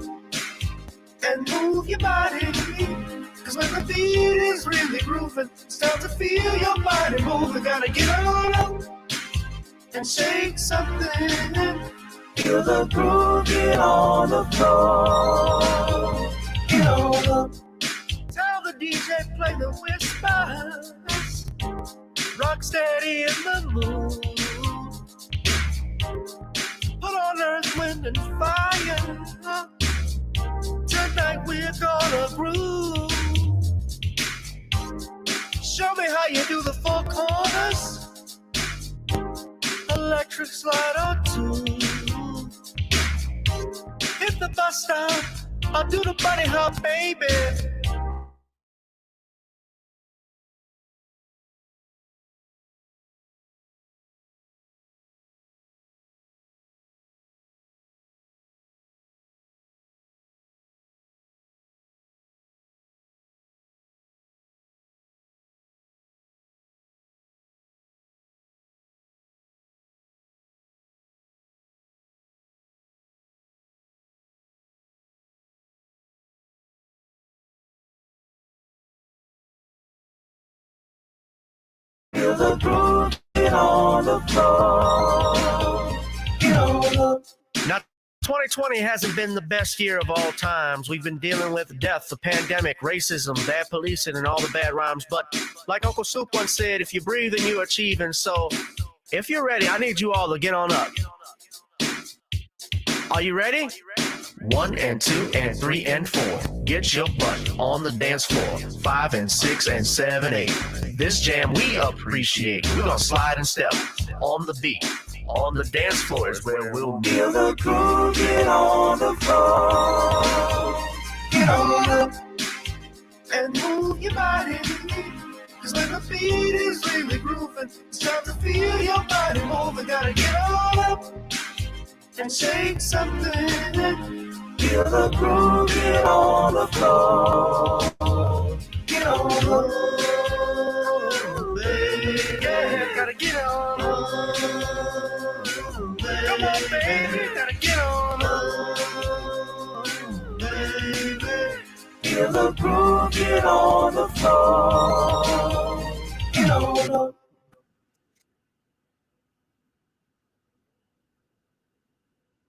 and move your body. Cause when the beat is really grooving, it's time to feel your body moving. Gotta get all up and shake something. Feel the groove, get on the floor. Get on up. Tell the DJ play the whispers. Rock steady in the mood. Put on earth, wind, and fire. Tonight we're gonna groove. Show me how you do the four corners. Electric slide or two. Hit the bus stop, I'll do the bunny hop, baby. Feel the groove, get on the floor. Get on up. Now, 2020 hasn't been the best year of all times. We've been dealing with death, the pandemic, racism, bad policing, and all the bad rhymes. But like Uncle Soup once said, if you breathe and you achieving. So if you're ready, I need you all to get on up. Are you ready? 1 and 2 and 3 and 4. Get your butt on the dance floor. 5 and 6 and 7, 8. This jam we appreciate. We're gonna slide and step on the beat. On the dance floor is where we'll be. Feel the groove, get on the floor. Get on up and move your body. Cause when the beat is really grooving, it's time to feel your body moving. Gotta get on up and shake something. Feel the groove, get on the floor. Get on up, baby. Yeah, gotta get on up. Come on, baby, gotta get on up, baby. Feel the groove, get on the floor. Get on up.